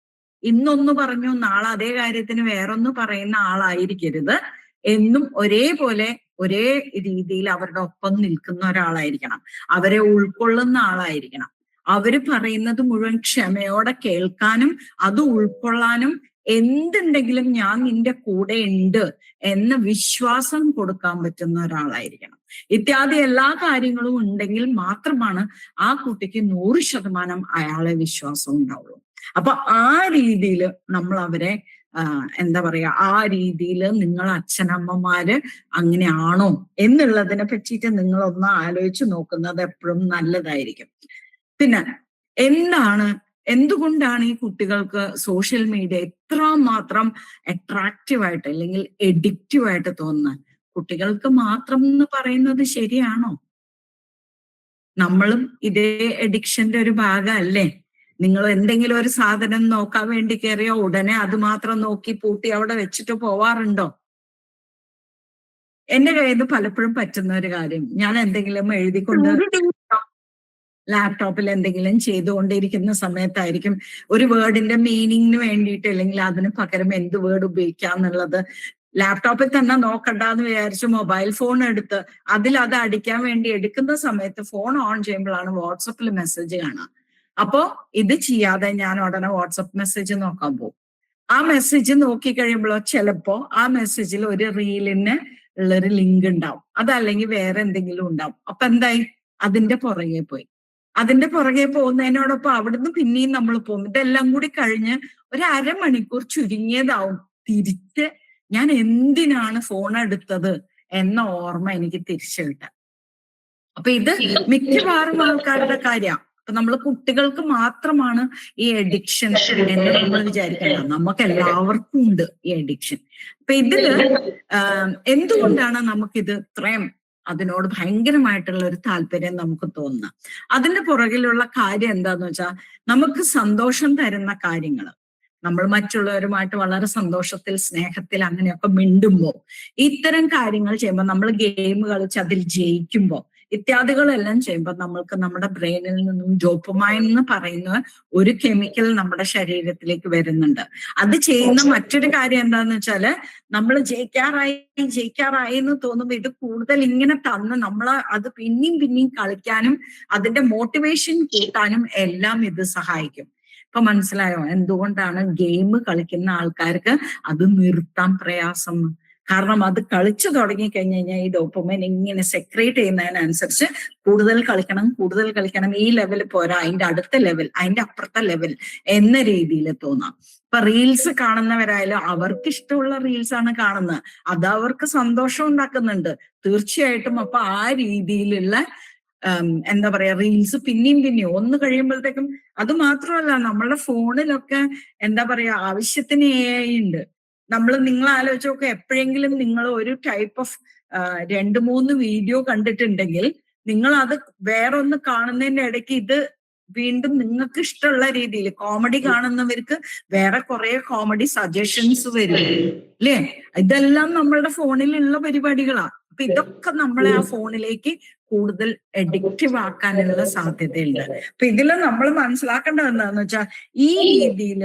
ഇന്നൊന്ന് പറഞ്ഞു നാളെ അതേ കാര്യത്തിന് വേറൊന്ന് പറയുന്ന ആളായിരിക്കരുത്. എന്നും ഒരേപോലെ ഒരേ രീതിയിൽ അവരുടെ ഒപ്പം നിൽക്കുന്ന ഒരാളായിരിക്കണം. അവരെ ഉൾക്കൊള്ളുന്ന ആളായിരിക്കണം. അവര് പറയുന്നത് മുഴുവൻ ക്ഷമയോടെ കേൾക്കാനും അത് ഉൾക്കൊള്ളാനും, എന്തുണ്ടെങ്കിലും ഞാൻ നിന്റെ കൂടെ ഉണ്ട് എന്ന വിശ്വാസം കൊടുക്കാൻ പറ്റുന്ന ഒരാളായിരിക്കണം. ഇത്യാദി എല്ലാ കാര്യങ്ങളും ഉണ്ടെങ്കിൽ മാത്രമാണ് ആ കുട്ടിക്ക് 100% അയാളെ വിശ്വാസം ഉണ്ടാവുള്ളൂ. അപ്പൊ ആ രീതിയിൽ നമ്മൾ അവരെ എന്താ പറയാ, ആ രീതിയിൽ നിങ്ങൾ അച്ഛനമ്മമാര് അങ്ങനെയാണോ എന്നുള്ളതിനെ പറ്റിയിട്ട് നിങ്ങളൊന്ന് ആലോചിച്ച് നോക്കുന്നത് എപ്പോഴും നല്ലതായിരിക്കും. പിന്നെ എന്തുകൊണ്ടാണ് ഈ കുട്ടികൾക്ക് സോഷ്യൽ മീഡിയ എത്രമാത്രം അട്രാക്റ്റീവായിട്ട് അല്ലെങ്കിൽ എഡിക്റ്റീവായിട്ട് തോന്നുന്നത്? കുട്ടികൾക്ക് മാത്രം എന്ന് പറയുന്നത് ശരിയാണോ? നമ്മളും ഇതേ എഡിക്ഷന്റെ ഒരു ഭാഗമല്ലേ? നിങ്ങൾ എന്തെങ്കിലും ഒരു സാധനം നോക്കാൻ വേണ്ടി കയറിയോ ഉടനെ അത് മാത്രം നോക്കി പൂട്ടി അവിടെ വെച്ചിട്ട് പോവാറുണ്ടോ? എന്റെ കയ്യിൽ നിന്ന് പലപ്പോഴും പറ്റുന്ന ഒരു കാര്യം, ഞാൻ എന്തെങ്കിലും എഴുതിക്കൊണ്ട് ലാപ്ടോപ്പിൽ എന്തെങ്കിലും ചെയ്തുകൊണ്ടിരിക്കുന്ന സമയത്തായിരിക്കും ഒരു വേർഡിന്റെ മീനിങ്ങിന് വേണ്ടിയിട്ട് അല്ലെങ്കിൽ അതിന് പകരം എന്ത് വേർഡ് ഉപയോഗിക്കാം എന്നുള്ളത് ലാപ്ടോപ്പിൽ തന്നെ നോക്കണ്ടെന്ന് വിചാരിച്ച് മൊബൈൽ ഫോൺ എടുത്ത് അതിൽ അത് അടിക്കാൻ വേണ്ടി എടുക്കുന്ന സമയത്ത് ഫോൺ ഓൺ ചെയ്യുമ്പോഴാണ് വാട്സപ്പിൽ മെസ്സേജ് കാണുക. അപ്പോ ഇത് ചെയ്യാതെ ഞാൻ ഉടനെ വാട്സപ്പ് മെസ്സേജ് നോക്കാൻ പോകും. ആ മെസ്സേജ് നോക്കിക്കഴിയുമ്പോഴോ ചിലപ്പോ ആ മെസ്സേജിൽ ഒരു റീലിന് ഉള്ളൊരു ലിങ്ക് ഉണ്ടാവും, അതല്ലെങ്കിൽ വേറെ എന്തെങ്കിലും ഉണ്ടാവും. അപ്പൊ എന്തായി? അതിന്റെ പുറകെ പോകുന്നതിനോടൊപ്പം അവിടുന്ന് പിന്നെയും നമ്മൾ പോകും. ഇതെല്ലാം കൂടി കഴിഞ്ഞ് ഒരു അരമണിക്കൂർ ചുരുങ്ങിയതാവും തിരിച്ച് ഞാൻ എന്തിനാണ് ഫോൺ എടുത്തത് എന്ന ഓർമ്മ എനിക്ക് തിരിച്ചു കിട്ടാൻ. അപ്പൊ ഇത് മിക്കവാറും ആൾക്കാരുടെ കാര്യമാണ്. അപ്പൊ നമ്മൾ കുട്ടികൾക്ക് മാത്രമാണ് ഈ അഡിക്ഷൻ എന്ന് നമ്മൾ വിചാരിക്കണം. നമുക്ക് എല്ലാവർക്കും ഉണ്ട് ഈ അഡിക്ഷൻ. അപ്പൊ ഇതില് എന്തുകൊണ്ടാണ് നമുക്കിത് ഇത്രയും അതിനോട് ഭയങ്കരമായിട്ടുള്ള ഒരു താല്പര്യം നമുക്ക് തോന്നുക? അതിന്റെ പുറകിലുള്ള കാര്യം എന്താന്ന് വെച്ചാൽ, നമുക്ക് സന്തോഷം തരുന്ന കാര്യങ്ങൾ നമ്മൾ മറ്റുള്ളവരുമായിട്ട് വളരെ സന്തോഷത്തിൽ സ്നേഹത്തിൽ അങ്ങനെയൊക്കെ മിണ്ടുമ്പോൾ, ഇത്തരം കാര്യങ്ങൾ ചെയ്യുമ്പോൾ, നമ്മൾ ഗെയിം കളിച്ച് അതിൽ ജയിക്കുമ്പോൾ, ഇത്യാദികളെല്ലാം ചെയ്യുമ്പോൾ നമ്മൾക്ക് നമ്മുടെ ബ്രെയിനിൽ നിന്നും ഡോപ്പമൈൻ എന്ന് പറയുന്ന ഒരു കെമിക്കൽ നമ്മുടെ ശരീരത്തിലേക്ക് വരുന്നുണ്ട്. അത് ചെയ്യുന്ന മറ്റൊരു കാര്യം എന്താന്ന് വെച്ചാല്, നമ്മൾ ജയിക്കാറായി എന്ന് തോന്നുമ്പോൾ ഇത് കൂടുതൽ ഇങ്ങനെ തന്ന് നമ്മളെ അത് പിന്നെയും കളിക്കാനും അതിന്റെ മോട്ടിവേഷൻ കൂട്ടാനും എല്ലാം ഇത് സഹായിക്കും. ഇപ്പൊ മനസ്സിലായോ എന്തുകൊണ്ടാണ് ഗെയിം കളിക്കുന്ന ആൾക്കാർക്ക് അത് നിർത്താൻ പ്രയാസം? കാരണം അത് കളിച്ചു തുടങ്ങി കഴിഞ്ഞു കഴിഞ്ഞാൽ ഈ ഡോപ്പമൈൻ ഇങ്ങനെ സെക്രേറ്റ് ചെയ്യുന്നതിനനുസരിച്ച് കൂടുതൽ കളിക്കണം, ഈ ലെവൽ പോരാ, അതിന്റെ അടുത്ത ലെവൽ, അതിന്റെ അപ്പുറത്തെ ലെവൽ എന്ന രീതിയിൽ തോന്നാം. ഇപ്പൊ റീൽസ് കാണുന്നവരായാലും അവർക്ക് ഇഷ്ടമുള്ള റീൽസ് ആണ് കാണുന്നത്, അത് അവർക്ക് സന്തോഷം ഉണ്ടാക്കുന്നുണ്ട് തീർച്ചയായിട്ടും. അപ്പൊ ആ രീതിയിലുള്ള എന്താ പറയാ, റീൽസ് പിന്നെയും ഒന്ന് കഴിയുമ്പോഴത്തേക്കും. അത് മാത്രമല്ല, നമ്മളുടെ ഫോണിലൊക്കെ എന്താ പറയാ ആവശ്യത്തിന് AI ഉണ്ട്. നിങ്ങൾ ആലോചിച്ച് നോക്കുക, എപ്പോഴെങ്കിലും നിങ്ങൾ ഒരു ടൈപ്പ് ഓഫ് 2-3 വീഡിയോ കണ്ടിട്ടുണ്ടെങ്കിൽ നിങ്ങൾ അത് വേറൊന്ന് കാണുന്നതിന്റെ ഇടയ്ക്ക് ഇത് വീണ്ടും നിങ്ങൾക്ക് ഇഷ്ടമുള്ള രീതിയിൽ, കോമഡി കാണുന്നവർക്ക് വേറെ കുറെ കോമഡി സജഷൻസ് വരും അല്ലേ? ഇതെല്ലാം നമ്മളുടെ ഫോണിലുള്ള പരിപാടികളാ. അപ്പൊ ഇതൊക്കെ നമ്മളെ ആ ഫോണിലേക്ക് കൂടുതൽ എഡിക്റ്റീവ് ആക്കാനുള്ള സാധ്യതയുണ്ട്. അപ്പൊ ഇതില് നമ്മൾ മനസ്സിലാക്കേണ്ടത് എന്താന്ന് വെച്ചാൽ ഈ രീതിയിൽ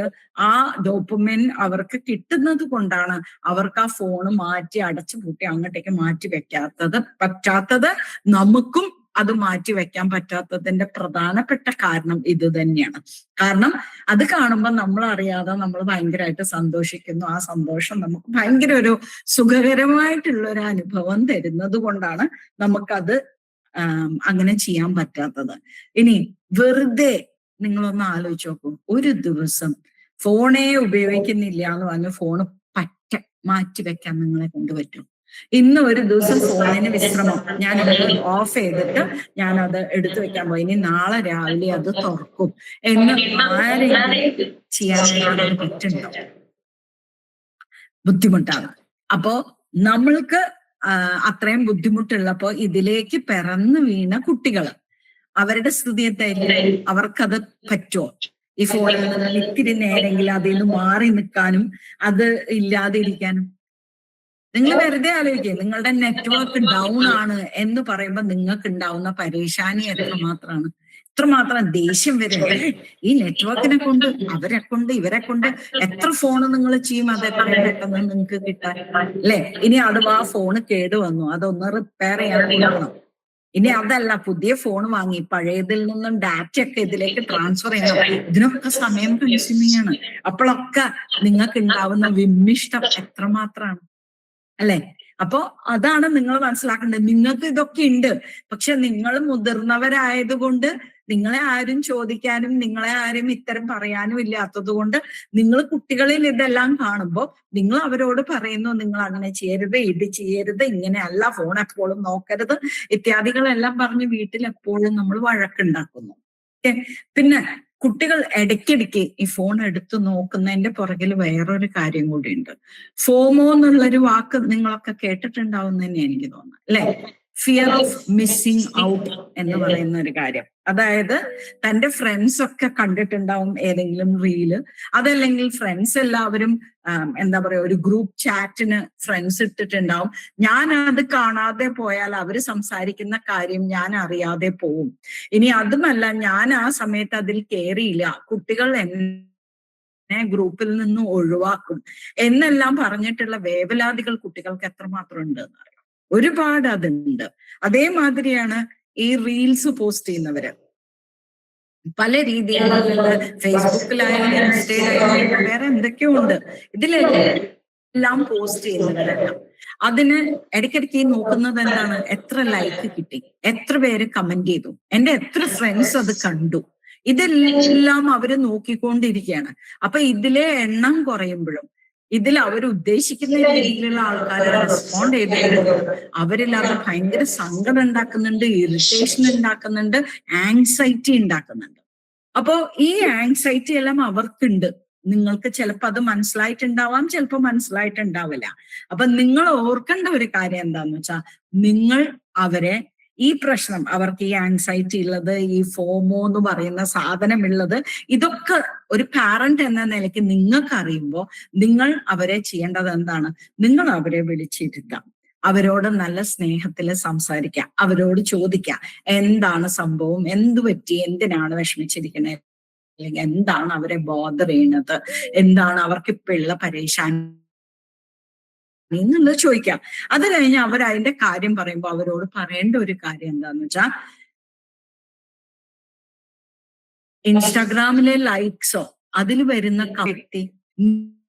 ആ ഡോപ്പമിൻ അവർക്ക് കിട്ടുന്നത് കൊണ്ടാണ് അവർക്ക് ആ ഫോണ് മാറ്റി അടച്ചു പൂട്ടി അങ്ങോട്ടേക്ക് മാറ്റി പറ്റാത്തത് നമുക്കും അത് മാറ്റി വെക്കാൻ പറ്റാത്തതിന്റെ പ്രധാനപ്പെട്ട കാരണം ഇത് തന്നെയാണ്. കാരണം അത് കാണുമ്പോൾ നമ്മൾ അറിയാതെ നമ്മൾ ഭയങ്കരമായിട്ട് സന്തോഷിക്കുന്നു. ആ സന്തോഷം നമുക്ക് ഭയങ്കര ഒരു സുഖകരമായിട്ടുള്ള ഒരു അനുഭവം തരുന്നത് കൊണ്ടാണ് നമുക്കത് അങ്ങനെ ചെയ്യാൻ പറ്റാത്തത്. ഇനി വെറുതെ നിങ്ങളൊന്ന് ആലോചിച്ച് നോക്കൂ, ഒരു ദിവസം ഫോണേ ഉപയോഗിക്കുന്നില്ല എന്ന് പറഞ്ഞ് ഫോണ് മാറ്റി വെക്കാൻ നിങ്ങളെ കൊണ്ട് പറ്റും? ഇന്ന് ഒരു ദിവസം ഫോണിന് വിശ്രമം, ഞാൻ ഓഫ് ചെയ്തിട്ട് ഞാൻ അത് എടുത്തു വെക്കാൻ പോയി, ഇനി നാളെ രാവിലെ അത് തുറക്കും എന്ന് ആരെങ്കിലും ചെയ്യാൻ പറ്റുന്നുണ്ടോ? ബുദ്ധിമുട്ടാണ്. അപ്പോ നമ്മൾക്ക് അത്രയും ബുദ്ധിമുട്ടുള്ളപ്പോ ഇതിലേക്ക് പിറന്നു വീണ കുട്ടികള് അവരുടെ സ്ഥിതി എന്തായാലും അവർക്കത് പറ്റുമോ? ഈ ഫോണിൽ നിന്ന് ഇത്തിരി നേരെങ്കിലും അതിൽ നിന്ന് മാറി നിൽക്കാനും അത് ഇല്ലാതെ ഇരിക്കാനും? നിങ്ങൾ വെറുതെ ആലോചിക്കുക, നിങ്ങളുടെ നെറ്റ്വർക്ക് ഡൗൺ ആണ് എന്ന് പറയുമ്പോൾ നിങ്ങൾക്ക് ഉണ്ടാവുന്ന പരേശാനി എത്രമാത്രമാണ്, എത്രമാത്രം ദേഷ്യം വരും. ഈ നെറ്റ്വർക്കിനെ കൊണ്ട്, അവരെ കൊണ്ട്, ഇവരെ കൊണ്ട് എത്ര ഫോണ് നിങ്ങൾ ചെയ്യും, അത് എത്രയും പെട്ടെന്ന് നിങ്ങൾക്ക് കിട്ടാൻ അല്ലെ? ഇനി അഥവാ ഫോണ് കേടുവന്നു, അതൊന്ന് റിപ്പയർ ചെയ്യാൻ കൊടുക്കണം. ഇനി അതല്ല, പുതിയ ഫോൺ വാങ്ങി പഴയതിൽ നിന്നും ഡാറ്റ ഒക്കെ ഇതിലേക്ക് ട്രാൻസ്ഫർ ചെയ്യണം. ഇതിനൊക്കെ സമയം കൺസ്യൂമിംഗ് ആണ്. അപ്പോഴൊക്കെ നിങ്ങൾക്ക് ഉണ്ടാവുന്ന വിമ്മിഷ്ടം എത്രമാത്രമാണ് അല്ലെ? അപ്പോ അതാണ് നിങ്ങൾ മനസ്സിലാക്കേണ്ടത്. നിങ്ങൾക്ക് ഇതൊക്കെ ഉണ്ട്, പക്ഷെ നിങ്ങൾ മുതിർന്നവരായതുകൊണ്ട് നിങ്ങളെ ആരും ചോദിക്കാനും നിങ്ങളെ ആരും ഇത്തരം പറയാനും ഇല്ലാത്തത് കൊണ്ട് നിങ്ങൾ കുട്ടികളിൽ ഇതെല്ലാം കാണുമ്പോൾ നിങ്ങൾ അവരോട് പറയുന്നു, നിങ്ങൾ അങ്ങനെ ചെയ്യരുത്, ഇത് ചെയ്യരുത്, ഇങ്ങനെയല്ല, ഫോൺ എപ്പോഴും നോക്കരുത് ഇത്യാദികളെല്ലാം പറഞ്ഞ് വീട്ടിൽ എപ്പോഴും നമ്മൾ വഴക്കുണ്ടാക്കുന്നു. പിന്നെ കുട്ടികൾ ഇടയ്ക്കിടയ്ക്ക് ഈ ഫോൺ എടുത്തു നോക്കുന്നതിന്റെ പുറകിൽ വേറൊരു കാര്യം കൂടിയുണ്ട്. ഫോമോ എന്നുള്ളൊരു വാക്ക് നിങ്ങളൊക്കെ കേട്ടിട്ടുണ്ടാവും തന്നെ എനിക്ക് തോന്നുന്നു അല്ലെ? ഫിയർ ഓഫ് മിസ്സിങ് ഔട്ട് എന്ന് പറയുന്ന ഒരു കാര്യം. അതായത് തന്റെ ഫ്രണ്ട്സ് ഒക്കെ കണ്ടിട്ടുണ്ടാവും ഏതെങ്കിലും റീല്, അതല്ലെങ്കിൽ ഫ്രണ്ട്സ് എല്ലാവരും എന്താ പറയാ ഒരു ഗ്രൂപ്പ് ചാറ്റിന് ഫ്രണ്ട്സ് ഇട്ടിട്ടുണ്ടാവും. ഞാൻ അത് കാണാതെ പോയാൽ അവര് സംസാരിക്കുന്ന കാര്യം ഞാൻ അറിയാതെ പോവും. ഇനി അതുമല്ല, ഞാൻ ആ സമയത്ത് അതിൽ കേറിയില്ല, കുട്ടികൾ എന്നെ ഗ്രൂപ്പിൽ നിന്ന് ഒഴിവാക്കും എന്നെല്ലാം പറഞ്ഞിട്ടുള്ള വേവലാതികൾ കുട്ടികൾക്ക് എത്രമാത്രം ഉണ്ട് എന്നറിയാം. ഒരുപാട് അതുണ്ട്. അതേമാതിരിയാണ് ഈ റീൽസ് പോസ്റ്റ് ചെയ്യുന്നവര്. പല രീതിയിലുള്ള ഫേസ്ബുക്കിലായാലും ഇൻസ്റ്റയിലായാലും വേറെ എന്തൊക്കെയോ ഉണ്ട്, ഇതിലെല്ലാം പോസ്റ്റ് ചെയ്യുന്നവരെല്ലാം അതിന് ഇടയ്ക്കിടയ്ക്ക് നോക്കുന്നത് എന്താണ്, എത്ര ലൈക്ക് കിട്ടി, എത്ര പേര് കമന്റ് ചെയ്തു, എന്റെ എത്ര ഫ്രണ്ട്സ് അത് കണ്ടു, ഇതെല്ലാം അവര് നോക്കിക്കൊണ്ടിരിക്കുകയാണ്. അപ്പൊ ഇതിലെ എണ്ണം കുറയുമ്പോഴും ഇതിൽ അവർ ഉദ്ദേശിക്കുന്ന രീതിയിലുള്ള ആൾക്കാരെ റെസ്പോണ്ട് ചെയ്തിട്ടുണ്ട്, അവരിൽ അത് ഭയങ്കര സങ്കടം ഉണ്ടാക്കുന്നുണ്ട്, ഇറിറ്റേഷൻ ഉണ്ടാക്കുന്നുണ്ട്, ആങ്സൈറ്റി ഉണ്ടാക്കുന്നുണ്ട്. അപ്പോ ഈ ആങ്സൈറ്റി എല്ലാം അവർക്കുണ്ട്. നിങ്ങൾക്ക് ചിലപ്പോൾ അത് മനസ്സിലായിട്ടുണ്ടാവാം, ചിലപ്പോൾ മനസ്സിലായിട്ടുണ്ടാവില്ല. അപ്പൊ നിങ്ങൾ ഓർക്കേണ്ട ഒരു കാര്യം എന്താന്ന് വെച്ചാൽ, നിങ്ങൾ അവരെ ഈ പ്രശ്നം, അവർക്ക് ഈ ആൻസൈറ്റി ഉള്ളത്, ഈ ഫോമോ എന്ന് പറയുന്ന സാധനമുള്ളത്, ഇതൊക്കെ ഒരു പാരന്റ് എന്ന നിലയ്ക്ക് നിങ്ങൾക്ക് അറിയുമ്പോൾ നിങ്ങൾ അവരെ ചെയ്യേണ്ടത് എന്താണ്? നിങ്ങൾ അവരെ വിളിച്ചിരുത്താം, അവരോട് നല്ല സ്നേഹത്തിൽ സംസാരിക്കാം, അവരോട് ചോദിക്കാം എന്താണ് സംഭവം, എന്ത് പറ്റി, എന്തിനാണ് വിഷമിച്ചിരിക്കുന്നത്, അല്ലെങ്കിൽ എന്താണ് അവരെ ബോധർ ചെയ്യുന്നത്, എന്താണ് അവർക്ക് ഇപ്പോഴുള്ള പരേശാനി എന്നുള്ളത് ചോദിക്കാം. അത് കഴിഞ്ഞ് അവർ അതിന്റെ കാര്യം പറയുമ്പോൾ അവരോട് പറയേണ്ട ഒരു കാര്യം എന്താന്ന് വെച്ചാൽ, ഇൻസ്റ്റാഗ്രാമിലെ ലൈക്സോ അതിൽ വരുന്ന വ്യക്തി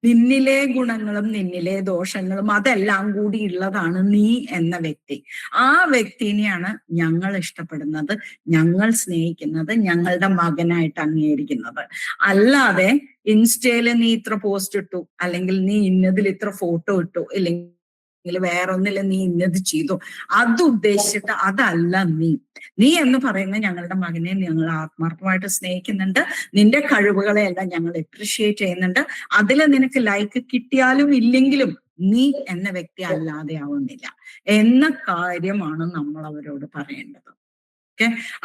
നിന്നിലെ ഗുണങ്ങളും നിന്നിലെ ദോഷങ്ങളും അതെല്ലാം കൂടി ഉള്ളതാണ് നീ എന്ന വ്യക്തി. ആ വ്യക്തിനെയാണ് ഞങ്ങൾ ഇഷ്ടപ്പെടുന്നത്, ഞങ്ങൾ സ്നേഹിക്കുന്നത്, ഞങ്ങളുടെ മകനായിട്ട് അംഗീകരിക്കുന്നത്. അല്ലാതെ ഇൻസ്റ്റയില് നീ ഇത്ര പോസ്റ്റ് ഇട്ടു, അല്ലെങ്കിൽ നീ ഇന്നതിൽ ഇത്ര ഫോട്ടോ ഇട്ടു, ഇല്ലെങ്കിൽ വേറൊന്നില്ല നീ ഇന്നത് ചെയ്തു, അത് ഉദ്ദേശിച്ചിട്ട് അതല്ല നീ എന്ന് പറയുന്ന ഞങ്ങളുടെ മകനെ ഞങ്ങൾ ആത്മാർത്ഥമായിട്ട് സ്നേഹിക്കുന്നുണ്ട്, നിന്റെ കഴിവുകളെ എല്ലാം ഞങ്ങൾ അപ്രിഷിയേറ്റ് ചെയ്യുന്നുണ്ട്, അതിൽ നിനക്ക് ലൈക്ക് കിട്ടിയാലും ഇല്ലെങ്കിലും നീ എന്ന വ്യക്തി അല്ലാതെ ആവുന്നില്ല എന്ന കാര്യമാണ് നമ്മൾ അവരോട് പറയേണ്ടത്.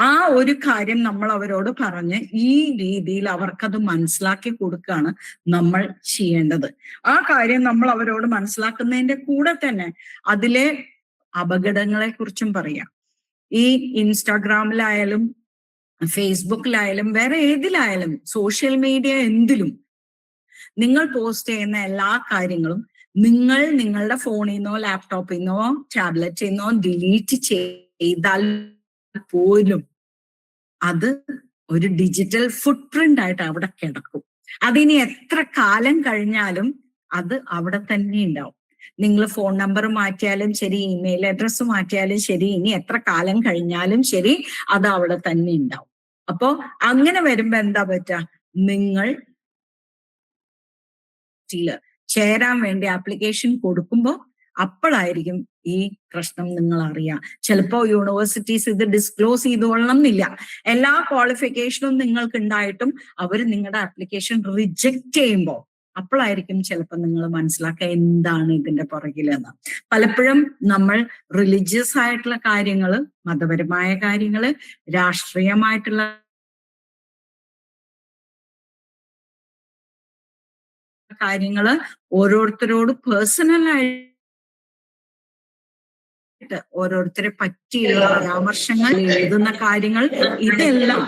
ആ ഒരു കാര്യം നമ്മൾ അവരോട് പറഞ്ഞ് ഈ രീതിയിൽ അവർക്കത് മനസ്സിലാക്കി കൊടുക്കുകയാണ് നമ്മൾ ചെയ്യേണ്ടത്. ആ കാര്യം നമ്മൾ അവരോട് മനസ്സിലാക്കുന്നതിന്റെ കൂടെ തന്നെ അതിലെ അപകടങ്ങളെ കുറിച്ചും പറയാം. ഈ ഇൻസ്റ്റാഗ്രാമിലായാലും ഫേസ്ബുക്കിലായാലും വേറെ ഏതിലായാലും സോഷ്യൽ മീഡിയ എന്തിലും നിങ്ങൾ പോസ്റ്റ് ചെയ്യുന്ന എല്ലാ കാര്യങ്ങളും നിങ്ങൾ നിങ്ങളുടെ ഫോണിൽ നിന്നോ ലാപ്ടോപ്പിൽ നിന്നോ ടാബ്ലറ്റിൽ നിന്നോ ഡിലീറ്റ് ചെയ്താൽ പോലും അത് ഒരു ഡിജിറ്റൽ ഫുട് പ്രിന്റ് ആയിട്ട് അവിടെ കിടക്കും. അതിനി എത്ര കാലം കഴിഞ്ഞാലും അത് അവിടെ തന്നെ ഉണ്ടാവും. നിങ്ങൾ ഫോൺ നമ്പർ മാറ്റിയാലും ശരി, ഇമെയിൽ അഡ്രസ്സ് മാറ്റിയാലും ശരി, ഇനി എത്ര കാലം കഴിഞ്ഞാലും ശരി, അത് അവിടെ തന്നെ ഉണ്ടാവും. അപ്പോ അങ്ങനെ വരുമ്പോ എന്താ പറ്റുക? നിങ്ങൾ ചേരാൻ വേണ്ടി ആപ്ലിക്കേഷൻ കൊടുക്കുമ്പോൾ അപ്പോഴായിരിക്കും ഈ പ്രശ്നം നിങ്ങൾ അറിയാം. ചിലപ്പോ യൂണിവേഴ്സിറ്റീസ് ഇത് ഡിസ്ക്ലോസ് ചെയ്തുകൊള്ളണം എന്നില്ല. എല്ലാ ക്വാളിഫിക്കേഷനും നിങ്ങൾക്ക് ഉണ്ടായിട്ടും അവർ നിങ്ങളുടെ ആപ്ലിക്കേഷൻ റിജക്റ്റ് ചെയ്യുമ്പോൾ അപ്പോഴായിരിക്കും ചിലപ്പോൾ നിങ്ങൾ മനസ്സിലാക്കുക എന്താണ് ഇതിന്റെ പുറകിലെന്ന്. പലപ്പോഴും നമ്മൾ റിലീജിയസ് ആയിട്ടുള്ള കാര്യങ്ങള്, മതപരമായ കാര്യങ്ങള്, രാഷ്ട്രീയമായിട്ടുള്ള കാര്യങ്ങള് ഓരോരുത്തരോട് പേഴ്സണലായിട്ട് ഓരോരുത്തരെ പറ്റിയുള്ള പരാമർശങ്ങൾ, എഴുതുന്ന കാര്യങ്ങൾ, ഇതെല്ലാം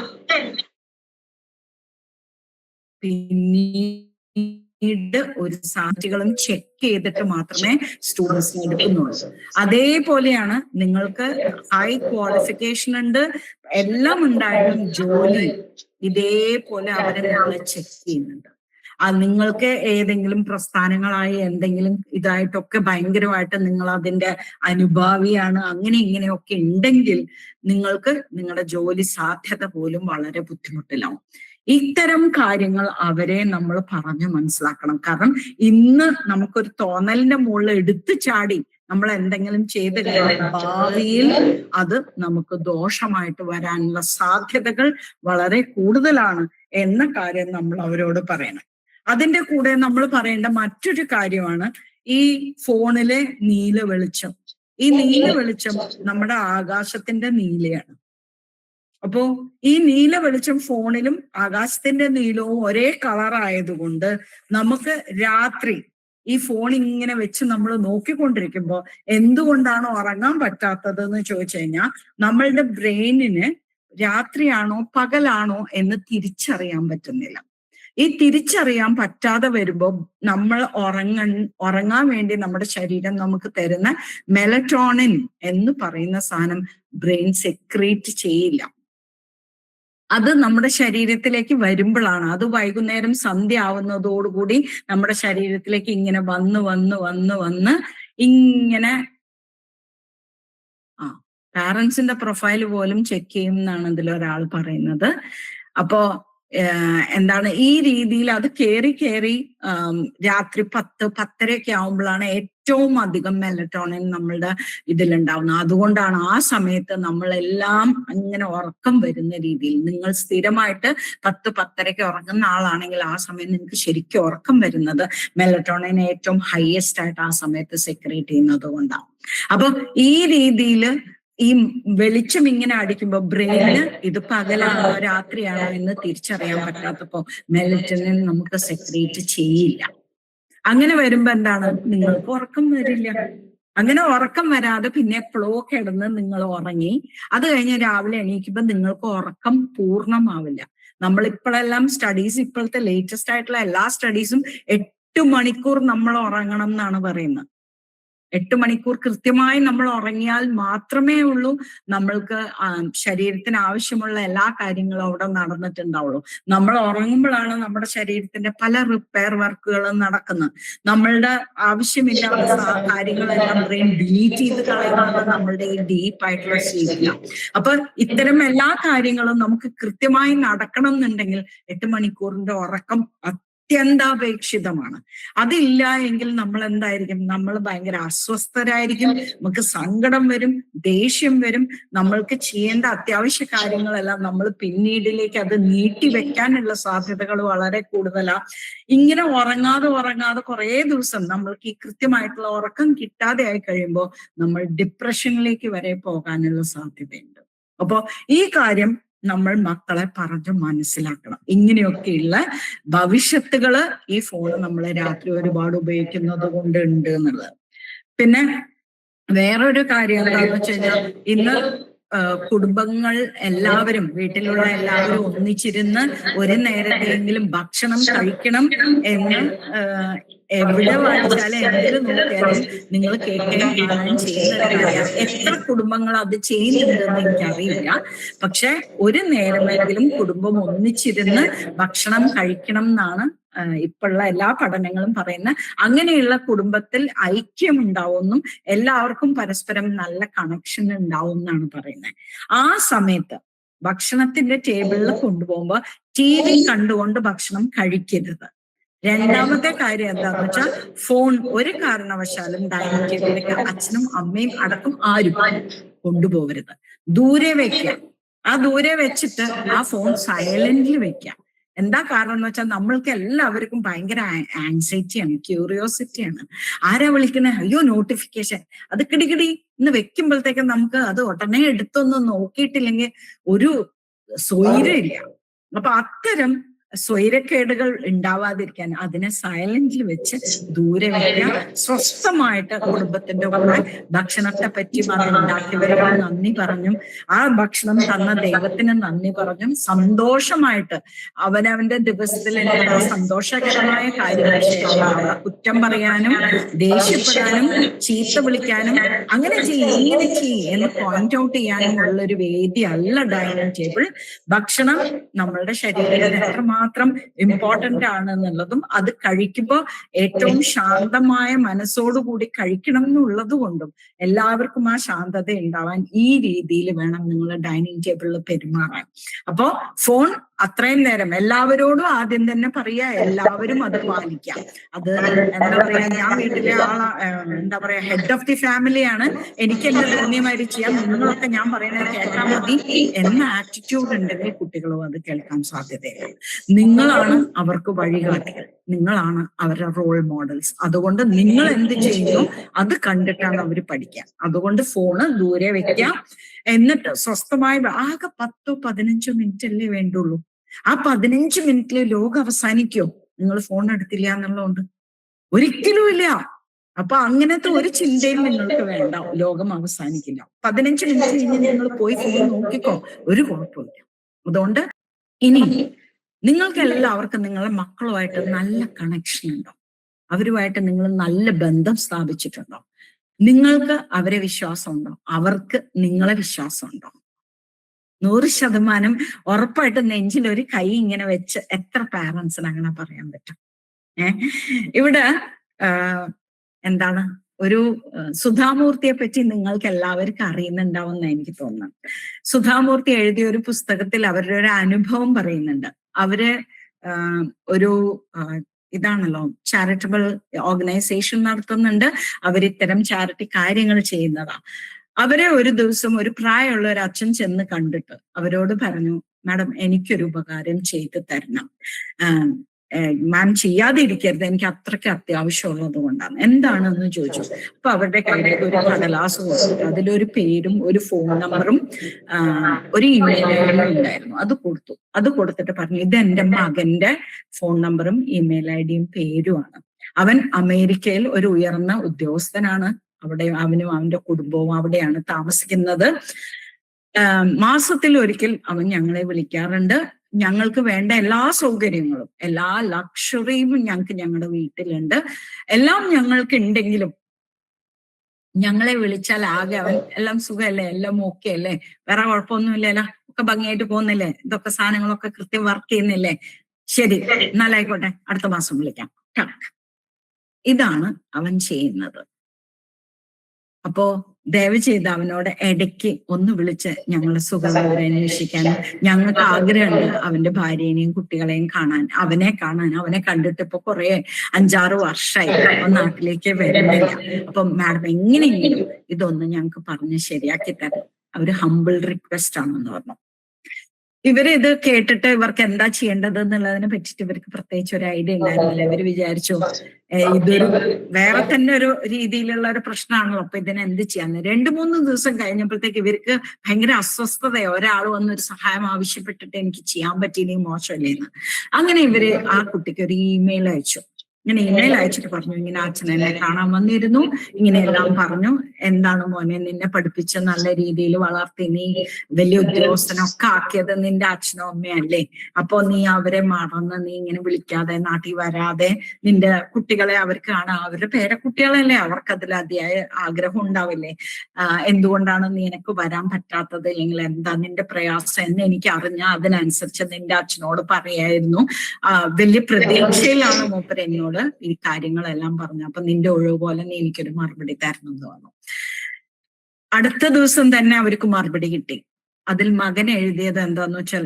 പിന്നീട് ഒരു സാധ്യതകളും ചെക്ക് ചെയ്തിട്ട് മാത്രമേ സ്റ്റുഡൻസിന് എടുക്കുന്നുള്ളൂ. അതേപോലെയാണ് നിങ്ങൾക്ക് ഹൈ ക്വാളിഫിക്കേഷൻ ഉണ്ട്, എല്ലാം ഉണ്ടായിട്ടും ജോലി ഇതേപോലെ അവരെ നമ്മളെ ചെക്ക് ചെയ്യുന്നുണ്ട്. നിങ്ങൾക്ക് ഏതെങ്കിലും പ്രസ്ഥാനങ്ങളായി എന്തെങ്കിലും ഇതായിട്ടൊക്കെ ഭയങ്കരമായിട്ട് നിങ്ങൾ അതിന്റെ അനുഭാവിയാണ്, അങ്ങനെ ഇങ്ങനെയൊക്കെ ഉണ്ടെങ്കിൽ നിങ്ങൾക്ക് നിങ്ങളുടെ ജോലി സാധ്യത പോലും വളരെ ബുദ്ധിമുട്ടിലാവും. ഇത്തരം കാര്യങ്ങൾ അവരെ നമ്മൾ പറഞ്ഞു മനസ്സിലാക്കണം. കാരണം ഇന്ന് നമുക്കൊരു തോന്നലിന്റെ മുകളിൽ എടുത്തു ചാടി നമ്മൾ എന്തെങ്കിലും ചെയ്ത് കഴിഞ്ഞാൽ ഭാവിയിൽ അത് നമുക്ക് ദോഷമായിട്ട് വരാനുള്ള സാധ്യതകൾ വളരെ കൂടുതലാണ് എന്ന കാര്യം നമ്മൾ അവരോട് പറയണം. അതിന്റെ കൂടെ നമ്മൾ പറയേണ്ട മറ്റൊരു കാര്യമാണ് ഈ ഫോണിലെ നീല വെളിച്ചം. ഈ നീല വെളിച്ചം നമ്മുടെ ആകാശത്തിന്റെ നീലയാണ്. അപ്പോ ഈ നീല വെളിച്ചം ഫോണിലും ആകാശത്തിന്റെ നീലവും ഒരേ കളറായതുകൊണ്ട് നമുക്ക് രാത്രി ഈ ഫോൺ ഇങ്ങനെ വെച്ച് നമ്മൾ നോക്കിക്കൊണ്ടിരിക്കുമ്പോൾ എന്തുകൊണ്ടാണ് ഉറങ്ങാൻ പറ്റാത്തത് എന്ന് ചോദിച്ചു കഴിഞ്ഞാൽ നമ്മളുടെ ബ്രെയിനിന് രാത്രിയാണോ പകലാണോ എന്ന് തിരിച്ചറിയാൻ പറ്റുന്നില്ല. ഈ തിരിച്ചറിയാൻ പറ്റാതെ വരുമ്പോൾ നമ്മൾ ഉറങ്ങാൻ വേണ്ടി നമ്മുടെ ശരീരം നമുക്ക് തരുന്ന മെലറ്റോണിൻ എന്ന് പറയുന്ന സാധനം ബ്രെയിൻ സെക്രീറ്റ് ചെയ്യില്ല. അത് നമ്മുടെ ശരീരത്തിലേക്ക് വരുമ്പോഴാണ്, അത് വൈകുന്നേരം സന്ധ്യ ആവുന്നതോടുകൂടി നമ്മുടെ ശരീരത്തിലേക്ക് ഇങ്ങനെ വന്ന് ഇങ്ങനെ പാരന്റ്സിന്റെ പ്രൊഫൈൽ പോലും ചെക്ക് ചെയ്യും എന്നാണ് ഇതിലൊരാൾ പറയുന്നത്. അപ്പോ എന്താണ് ഈ രീതിയിൽ അത് കയറി രാത്രി 10-10:30 ആവുമ്പോഴാണ് ഏറ്റവും അധികം മെലറ്റോണിൻ നമ്മളുടെ ഇതിലുണ്ടാവുന്നത്. അതുകൊണ്ടാണ് ആ സമയത്ത് നമ്മളെല്ലാം അങ്ങനെ ഉറക്കം വരുന്ന രീതിയിൽ, നിങ്ങൾ സ്ഥിരമായിട്ട് 10-10:30 ഉറങ്ങുന്ന ആളാണെങ്കിൽ ആ സമയം നിങ്ങൾക്ക് ശരിക്കും ഉറക്കം വരുന്നത് മെലറ്റോണിൻ ഏറ്റവും ഹയസ്റ്റ് ആയിട്ട് ആ സമയത്ത് സെക്രീറ്റ് ചെയ്യുന്നത് കൊണ്ടാണ്. അപ്പൊ ഈ രീതിയിൽ ഈ വെളിച്ചം ഇങ്ങനെ അടിക്കുമ്പോ ബ്രെയിന് ഇത് പകലാണോ രാത്രിയാണോ എന്ന് തിരിച്ചറിയാൻ പറ്റാത്തപ്പോ മെലറ്റോണിൻ നമുക്ക് സെക്രീറ്റ് ചെയ്യില്ല. അങ്ങനെ വരുമ്പോ എന്താണ്, നിങ്ങൾക്ക് ഉറക്കം വരില്ല. അങ്ങനെ ഉറക്കം വരാതെ പിന്നെ എപ്പോഴോ കിടന്ന് നിങ്ങൾ ഉറങ്ങി, അത് കഴിഞ്ഞ് രാവിലെ എണീക്കുമ്പോ നിങ്ങൾക്ക് ഉറക്കം പൂർണ്ണമാവില്ല. നമ്മളിപ്പോഴെല്ലാം സ്റ്റഡീസ്, ഇപ്പോഴത്തെ ലേറ്റസ്റ്റ് ആയിട്ടുള്ള എല്ലാ സ്റ്റഡീസും 8 മണിക്കൂർ നമ്മൾ ഉറങ്ങണം എന്നാണ് പറയുന്നത്. 8 മണിക്കൂർ കൃത്യമായി നമ്മൾ ഉറങ്ങിയാൽ മാത്രമേ ഉള്ളൂ നമ്മൾക്ക് ശരീരത്തിന് ആവശ്യമുള്ള എല്ലാ കാര്യങ്ങളും അവിടെ നടന്നിട്ടുണ്ടാവുള്ളൂ. നമ്മൾ ഉറങ്ങുമ്പോഴാണ് നമ്മുടെ ശരീരത്തിന്റെ പല റിപ്പയർ വർക്കുകളും നടക്കുന്നത്. നമ്മളുടെ ആവശ്യമില്ലാത്ത കാര്യങ്ങളെല്ലാം ബ്രെയിൻ ഡിലീറ്റ് ചെയ്ത് കളയുന്നത് നമ്മളുടെ ഈ ഡീപ്പായിട്ടുള്ള സ്ലീപ്പിലാണ്. അപ്പൊ ഇത്തരം എല്ലാ കാര്യങ്ങളും നമുക്ക് കൃത്യമായി നടക്കണം എന്നുണ്ടെങ്കിൽ 8 മണിക്കൂറിന്റെ ഉറക്കം അത്യന്താപേക്ഷിതമാണ്. അതില്ല എങ്കിൽ നമ്മൾ എന്തായിരിക്കും, നമ്മൾ ഭയങ്കര അസ്വസ്ഥരായിരിക്കും, നമുക്ക് സങ്കടം വരും, ദേഷ്യം വരും, നമ്മൾക്ക് ചെയ്യേണ്ട അത്യാവശ്യ കാര്യങ്ങളെല്ലാം നമ്മൾ പിന്നീടിലേക്ക് അത് നീട്ടി വെക്കാനുള്ള സാധ്യതകൾ വളരെ കൂടുതലാണ്. ഇങ്ങനെ ഉറങ്ങാതെ കുറെ ദിവസം നമ്മൾക്ക് ഈ കൃത്യമായിട്ടുള്ള ഉറക്കം കിട്ടാതെ ആയി കഴിയുമ്പോൾ നമ്മൾ ഡിപ്രഷനിലേക്ക് വരെ പോകാനുള്ള സാധ്യതയുണ്ട്. അപ്പോ ഈ കാര്യം നമ്മൾ മക്കളെ പറഞ്ഞു മനസ്സിലാക്കണം. ഇങ്ങനെയൊക്കെയുള്ള ഭവിഷ്യത്തുകള് ഈ ഫോൺ നമ്മളെ രാത്രി ഒരുപാട് ഉപയോഗിക്കുന്നത് കൊണ്ട് ഉണ്ട് എന്നുള്ളത്. പിന്നെ വേറൊരു കാര്യം എന്താണെന്ന് വെച്ച് കഴിഞ്ഞാൽ ഇന്ന് കുടുംബങ്ങൾ എല്ലാവരും, വീട്ടിലുള്ള എല്ലാവരും ഒന്നിച്ചിരുന്ന് ഒരു നേരത്തെങ്കിലും ഭക്ഷണം കഴിക്കണം എന്ന് എവിടെ വായിച്ചാലും എന്തിൽ നോക്കിയാലും നിങ്ങൾ കേൾക്കുകയും കാണാൻ ചെയ്യുന്ന ഒരു കാര്യം. എത്ര കുടുംബങ്ങൾ അത് ചെയ്യുന്നുണ്ടെന്ന് എനിക്കറിയില്ല. പക്ഷെ ഒരു നേരമെങ്കിലും കുടുംബം ഒന്നിച്ചിരുന്ന് ഭക്ഷണം കഴിക്കണം എന്നാണ് ഇപ്പോഴുള്ള എല്ലാ പഠനങ്ങളും പറയുന്ന. അങ്ങനെയുള്ള കുടുംബത്തിൽ ഐക്യം ഉണ്ടാവുമെന്നും എല്ലാവർക്കും പരസ്പരം നല്ല കണക്ഷൻ ഉണ്ടാവും എന്നാണ് പറയുന്നത്. ആ സമയത്ത് ഭക്ഷണത്തിന്റെ ടേബിളിൽ കൊണ്ടുപോകുമ്പോ TV കണ്ടുകൊണ്ട് ഭക്ഷണം കഴിക്കരുത്. രണ്ടാമത്തെ കാര്യം എന്താന്ന് വെച്ചാൽ ഫോൺ ഒരു കാരണവശാലും ഡൈനിങ് ടേബിളിലേക്ക് അച്ഛനും അമ്മയും അടക്കം ആരും കൊണ്ടുപോകരുത്. ദൂരെ വെക്കാം. ആ ദൂരെ വെച്ചിട്ട് ആ ഫോൺ സൈലന്റിൽ വെക്കാം. എന്താ കാരണം എന്ന് വെച്ചാൽ നമ്മൾക്ക് എല്ലാവർക്കും ഭയങ്കര ആൻസൈറ്റിയാണ്, ക്യൂരിയോസിറ്റിയാണ്. ആരാ വിളിക്കണേ, അയ്യോ നോട്ടിഫിക്കേഷൻ, അത് കിടികിടി എന്ന് വെക്കുമ്പോഴത്തേക്കും നമുക്ക് അത് ഉടനെ എടുത്തൊന്നും നോക്കിയിട്ടില്ലെങ്കിൽ ഒരു സ്വൈരമില്ല. അപ്പൊ അത്തരം സ്വൈരക്കേടുകൾ ഉണ്ടാവാതിരിക്കാൻ അതിനെ സൈലന്റിൽ വെച്ച് ദൂരെ വയ്ക്കുക. സ്വസ്ഥമായിട്ട് കുടുംബത്തിന്റെ കൂടെ ഭക്ഷണത്തെ പറ്റി ഉണ്ടാക്കിയവരോട് നന്ദി പറഞ്ഞും ആ ഭക്ഷണം തന്ന ദൈവത്തിന് നന്ദി പറഞ്ഞും സന്തോഷമായിട്ട് അവനവന്റെ ദിവസത്തിൽ എന്താ സന്തോഷകരമായ കാര്യം അവിടെ കുറ്റം പറയാനും ദേഷ്യപ്പെടാനും ചീത്ത വിളിക്കാനും അങ്ങനെ ഇങ്ങനെ എന്ന് പോയിന്റ് ഔട്ട് ചെയ്യാനും ഉള്ളൊരു വേദി അല്ല ഡൈനിങ് ടേബിൾ. ഭക്ഷണം നമ്മളുടെ ശരീരത്തിന് എത്രമാത്രം ഇമ്പോർട്ടന്റ് ആണ് എന്നുള്ളതും അത് കഴിക്കുമ്പോൾ ഏറ്റവും ശാന്തമായ മനസ്സോടുകൂടി കഴിക്കണം എന്നുള്ളത് കൊണ്ടും എല്ലാവർക്കും ആ ശാന്തത ഉണ്ടാവാൻ ഈ രീതിയിൽ വേണം നിങ്ങൾ ഡൈനിങ് ടേബിളിൽ പെരുമാറാൻ. അപ്പോ ഫോൺ അത്രയും നേരം എല്ലാവരോടും ആദ്യം തന്നെ പറയാ, എല്ലാവരും അത് പാലിക്കാം. അത് എന്താ പറയാ, ഞാൻ വീട്ടിലെ എന്താ പറയാ ഹെഡ് ഓഫ് ദി ഫാമിലിയാണ്, എനിക്ക് എന്റെ തോന്നിയമാതിരി ചെയ്യാം, നിങ്ങളൊക്കെ ഞാൻ പറയുന്നത് കേട്ടാൽ മതി എന്ന ആറ്റിറ്റ്യൂഡ് ഉണ്ടെങ്കിൽ കുട്ടികളും അത് കേൾക്കാൻ സാധ്യതയില്ല. നിങ്ങളാണ് അവർക്ക് വഴികാട്ടികൾ, നിങ്ങളാണ് അവരുടെ റോൾ മോഡൽസ്. അതുകൊണ്ട് നിങ്ങൾ എന്ത് ചെയ്യുന്നു അത് കണ്ടിട്ടാണ് അവർ പഠിക്കുക. അതുകൊണ്ട് ഫോണ് ദൂരെ വെക്കാം. എന്നിട്ട് സ്വസ്ഥമായി ആകെ 10-15 മിനിറ്റ് അല്ലേ വേണ്ടുള്ളൂ. ആ 15 മിനിറ്റില് ലോകം അവസാനിക്കോ നിങ്ങൾ ഫോൺ എടുത്തില്ല എന്നുള്ളതുകൊണ്ട്? ഒരിക്കലും ഇല്ല. അപ്പൊ അങ്ങനത്തെ ഒരു ചിന്തയും നിങ്ങൾക്ക് വേണ്ട, ലോകം അവസാനിക്കില്ല. 15 മിനിറ്റ് കഴിഞ്ഞ് നിങ്ങൾ പോയി ഫോൺ നോക്കിക്കോ, ഒരു കുഴപ്പമില്ല. അതുകൊണ്ട് ഇനി നിങ്ങൾക്ക് എല്ലാവർക്കും നിങ്ങളുടെ മക്കളുമായിട്ട് നല്ല കണക്ഷൻ ഉണ്ടോ? അവരുമായിട്ട് നിങ്ങൾ നല്ല ബന്ധം സ്ഥാപിച്ചിട്ടുണ്ടോ? നിങ്ങൾക്ക് അവരെ വിശ്വാസമുണ്ടോ? അവർക്ക് നിങ്ങളെ വിശ്വാസമുണ്ടോ? 100% ഉറപ്പായിട്ട് നെഞ്ചിൽ ഒരു കൈ ഇങ്ങനെ വെച്ച് എത്ര പാരന്റ്സിന് അങ്ങനെ പറയാൻ പറ്റും? ഇവിടെ എന്താണ് ഒരു സുധാമൂർത്തിയെ പറ്റി നിങ്ങൾക്ക് എല്ലാവർക്കും അറിയുന്നുണ്ടാവുമെന്ന് എനിക്ക് തോന്നുന്നു. സുധാമൂർത്തി എഴുതിയ ഒരു പുസ്തകത്തിൽ അവരുടെ ഒരു അനുഭവം പറയുന്നുണ്ട്. അവര് ഒരു ഇതാണല്ലോ ചാരിറ്റബിൾ ഓർഗനൈസേഷൻ നടത്തുന്നുണ്ട്. അവരിത്തരം ചാരിറ്റി കാര്യങ്ങൾ ചെയ്യുന്നതാ. അവരെ ഒരു ദിവസം ഒരു പ്രായമുള്ള ഒരു അച്ഛൻ ചെന്ന് കണ്ടിട്ട് അവരോട് പറഞ്ഞു, മാഡം എനിക്കൊരു ഉപകാരം ചെയ്ത് തരണം, മാം ചെയ്യാതിരിക്കരുത്, എനിക്ക് അത്രയ്ക്ക് അത്യാവശ്യമുള്ളത് കൊണ്ടാണ്. എന്താണെന്ന് ചോദിച്ചു. അപ്പൊ അവരുടെ കയ്യിലേക്ക് ഒരു കടലാസ് കൊടുത്തിട്ട് അതിലൊരു പേരും ഒരു ഫോൺ നമ്പറും ഒരു ഇമെയിൽ ഐഡിയും ഉണ്ടായിരുന്നു. അത് കൊടുത്തിട്ട് പറഞ്ഞു, ഇത് എന്റെ മകന്റെ ഫോൺ നമ്പറും ഇമെയിൽ ഐഡിയും പേരുമാണ്. അവൻ അമേരിക്കയിൽ ഒരു ഉയർന്ന ഉദ്യോഗസ്ഥനാണ്. അവിടെ അവനും അവന്റെ കുടുംബവും അവിടെയാണ് താമസിക്കുന്നത്. മാസത്തിൽ ഒരിക്കൽ അവൻ ഞങ്ങളെ വിളിക്കാറുണ്ട്. ഞങ്ങൾക്ക് വേണ്ട എല്ലാ സൗകര്യങ്ങളും എല്ലാ ലക്ഷറിയും ഞങ്ങളുടെ വീട്ടിലുണ്ട്. എല്ലാം ഞങ്ങൾക്ക് ഉണ്ടെങ്കിലും ഞങ്ങളെ വിളിച്ചാൽ ആകെ അവൻ എല്ലാം സുഖമല്ലേ, എല്ലാം ഓക്കെ അല്ലേ, വേറെ കുഴപ്പമൊന്നുമില്ലല്ലോ, ഒക്കെ ഭംഗിയായിട്ട് പോകുന്നില്ലേ, ഇതൊക്കെ സാധനങ്ങളൊക്കെ കൃത്യം വർക്ക് ചെയ്യുന്നില്ലേ, ശരി എന്നാലായിക്കോട്ടെ അടുത്ത മാസം വിളിക്കാം. ഇതാണ് അവൻ ചെയ്യുന്നത്. അപ്പോ ദയവ് ചെയ്ത് അവനോട് ഇടയ്ക്ക് ഒന്ന് വിളിച്ച് ഞങ്ങളെ സുഖവിവരം അന്വേഷിക്കാനും, ഞങ്ങൾക്ക് ആഗ്രഹമുണ്ട് അവന്റെ ഭാര്യനെയും കുട്ടികളെയും കാണാൻ, അവനെ കണ്ടിട്ട് ഇപ്പൊ കുറെ 5-6 വർഷമായി നാട്ടിലേക്ക് വരുന്നില്ല. അപ്പൊ മാഡം എങ്ങനെയെങ്കിലും ഇതൊന്ന് ഞങ്ങൾക്ക് പറഞ്ഞ് ശരിയാക്കി തരാം, അവര് ഹംബിൾ റിക്വസ്റ്റ് ആണെന്ന് പറഞ്ഞു. ഇത് കേട്ടിട്ട് ഇവർക്ക് എന്താ ചെയ്യേണ്ടത് എന്നുള്ളതിനെ പറ്റിയിട്ട് ഇവർക്ക് പ്രത്യേകിച്ച് ഒരു ഐഡിയ ഉണ്ടായിരുന്നില്ല. ഇവര് വിചാരിച്ചു ഇതൊരു വേറെ തന്നെ ഒരു രീതിയിലുള്ള ഒരു പ്രശ്നമാണല്ലോ, അപ്പൊ ഇതിനെ എന്ത് ചെയ്യാന്ന്. 2-3 ദിവസം കഴിഞ്ഞപ്പോഴത്തേക്ക് ഇവർക്ക് ഭയങ്കര അസ്വസ്ഥതയോ, ഒരാൾ വന്നൊരു സഹായം ആവശ്യപ്പെട്ടിട്ട് എനിക്ക് ചെയ്യാൻ പറ്റിയില്ലെങ്കിൽ മോശമല്ലേന്ന്. അങ്ങനെ ഇവര് ആ കുട്ടിക്ക് ഒരു ഇമെയിൽ അയച്ചു. ഇങ്ങനെ ഇമെയിൽ അയച്ചിട്ട് പറഞ്ഞു, ഇങ്ങനെ അച്ഛൻ എന്നെ കാണാൻ വന്നിരുന്നു, ഇങ്ങനെയെല്ലാം പറഞ്ഞു. എന്താണ് മോനെ നിന്നെ പഠിപ്പിച്ച് നല്ല രീതിയിൽ വളർത്തി നീ വലിയ ഉദ്യോഗസ്ഥനൊക്കെ ആക്കിയത് നിന്റെ അച്ഛനും അമ്മയല്ലേ? അപ്പൊ നീ അവരെ മറന്ന് നീ ഇങ്ങനെ വിളിക്കാതെ നാട്ടിൽ വരാതെ നിന്റെ കുട്ടികളെ അവർക്ക് കാണാം, അവരുടെ പേരക്കുട്ടികളല്ലേ, അവർക്ക് അതിൽ അതിയായ ആഗ്രഹം ഉണ്ടാവില്ലേ? എന്തുകൊണ്ടാണ് നിനക്ക് വരാൻ പറ്റാത്തത്, അല്ലെങ്കിൽ എന്താ നിന്റെ പ്രയാസം എന്ന് എനിക്ക് അറിഞ്ഞാൽ അതിനനുസരിച്ച് നിന്റെ അച്ഛനോട് പറയായിരുന്നു. വലിയ പ്രതീക്ഷയിലാണ് മൂപ്പർ എന്നോട് ഈ കാര്യങ്ങളെല്ലാം പറഞ്ഞു. അപ്പൊ നിന്റെ ഒഴിവ് പോലെ നീ എനിക്കൊരു മറുപടി തരണം എന്ന് പറഞ്ഞു. അടുത്ത ദിവസം തന്നെ അവർക്ക് മറുപടി കിട്ടി. അതിൽ മകൻ എഴുതിയത് എന്താന്ന് വെച്ചാൽ,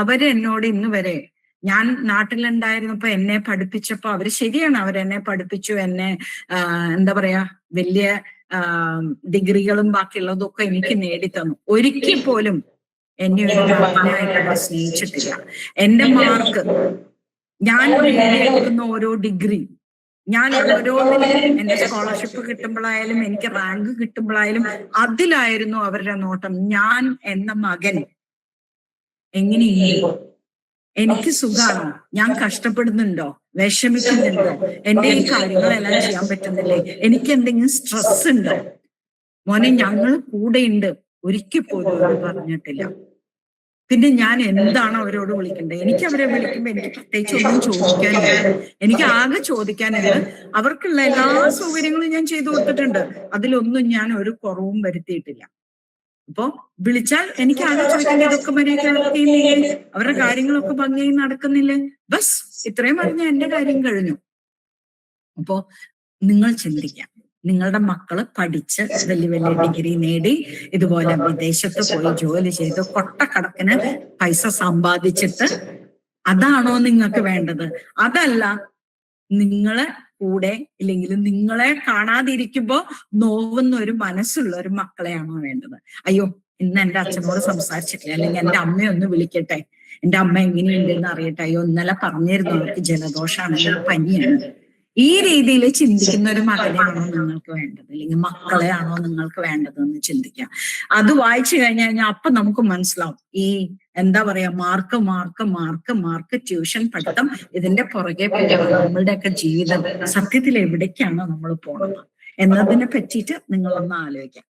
അവരെന്നോട് ഇന്ന് വരെ, ഞാൻ നാട്ടിലുണ്ടായിരുന്നപ്പോ എന്നെ പഠിപ്പിച്ചപ്പോ ശരിയാണ്, അവരെന്നെ പഠിപ്പിച്ചു, എന്നെ എന്താ പറയാ വലിയ ഡിഗ്രികളും ബാക്കിയുള്ളതും ഒക്കെ എനിക്ക് നേടിത്തന്നു. ഒരിക്കൽ പോലും എന്നെ ഒരു മകനായിട്ട് അവർ സ്നേഹിച്ചിട്ടില്ല. എന്റെ മാർക്ക്, ഞാൻ നേടിയെടുക്കുന്ന ഓരോ ഡിഗ്രി, ഞാൻ ഓരോന്നിനും എന്റെ സ്കോളർഷിപ്പ് കിട്ടുമ്പോഴായാലും എനിക്ക് റാങ്ക് കിട്ടുമ്പോഴായാലും അതിലായിരുന്നു അവരുടെ നോട്ടം. ഞാൻ എന്ന മകൻ എങ്ങനെയുണ്ട്, എനിക്ക് സുഖാണോ, ഞാൻ കഷ്ടപ്പെടുന്നുണ്ടോ, വിഷമിക്കുന്നുണ്ടോ, എന്റെ ഈ കാര്യങ്ങളെല്ലാം ചെയ്യാൻ പറ്റുന്നില്ലേ, എനിക്ക് എന്തെങ്കിലും സ്ട്രെസ് ഉണ്ടോ, മോനെ ഞങ്ങൾ കൂടെയുണ്ട്, ഒരിക്കൽ പോലും അവർ പറഞ്ഞിട്ടില്ല. പിന്നെ ഞാൻ എന്താണ് അവരോട് വിളിക്കേണ്ടത്? എനിക്ക് അവരെ വിളിക്കുമ്പോ എനിക്ക് പ്രത്യേകിച്ച് ഒന്നും ചോദിക്കാനില്ല. എനിക്ക് ആകെ ചോദിക്കാനുള്ളത്, അവർക്കുള്ള എല്ലാ സൗകര്യങ്ങളും ഞാൻ ചെയ്തു കൊടുത്തിട്ടുണ്ട്, അതിലൊന്നും ഞാൻ ഒരു കുറവും വരുത്തിയിട്ടില്ല. അപ്പൊ വിളിച്ചാൽ എനിക്ക് ആകെ ചോദിക്കേണ്ട, ഇതൊക്കെ മര്യാദയ്ക്ക് വർക്ക് ചെയ്യുന്നില്ലേ, അവരുടെ കാര്യങ്ങളൊക്കെ ഭംഗിയായി നടക്കുന്നില്ലേ, ബസ് ഇത്രയും പറഞ്ഞ എന്റെ കാര്യം കഴിഞ്ഞു. അപ്പോ നിങ്ങൾ ചിന്തിക്കാം, നിങ്ങളുടെ മക്കള് പഠിച്ച് വലിയ വലിയ ഡിഗ്രി നേടി ഇതുപോലെ വിദേശത്ത് പോയി ജോലി ചെയ്ത് കൊട്ടക്കണക്കിന് പൈസ സമ്പാദിച്ചിട്ട് അതാണോ നിങ്ങൾക്ക് വേണ്ടത്? അതല്ല, നിങ്ങളെ കൂടെ ഇല്ലെങ്കിൽ നിങ്ങളെ കാണാതിരിക്കുമ്പോ നോവുന്ന ഒരു മനസ്സുള്ള ഒരു മക്കളെയാണോ വേണ്ടത്? അയ്യോ ഇന്ന് എന്റെ അച്ഛനോട് സംസാരിച്ചിട്ടില്ല, അല്ലെങ്കിൽ എന്റെ അമ്മയെ ഒന്ന് വിളിക്കട്ടെ, എന്റെ അമ്മ എങ്ങനെയുണ്ടെന്ന് അറിയട്ടെ, അയ്യോ ഇന്നലെ പറഞ്ഞിരുന്നു അവർക്ക് ജലദോഷമാണ്, പനിയാണ്. ഈ രീതിയിൽ ചിന്തിക്കുന്ന ഒരു മകനെയാണോ നിങ്ങൾക്ക് വേണ്ടത്, അല്ലെങ്കിൽ മക്കളെയാണോ നിങ്ങൾക്ക് വേണ്ടത് എന്ന് ചിന്തിക്കാം. അത് വായിച്ചു കഴിഞ്ഞാൽ അപ്പൊ നമുക്ക് മനസ്സിലാവും, ഈ എന്താ പറയാ mark mark mark mark, tuition പഠിത്തം, ഇതിന്റെ പുറകെ പോകുന്ന നമ്മളുടെയൊക്കെ ജീവിതം സത്യത്തിൽ എവിടേക്കാണ് നമ്മൾ പോണത് എന്നതിനെ പറ്റിയിട്ട് നിങ്ങളൊന്ന് ആലോചിക്കാം.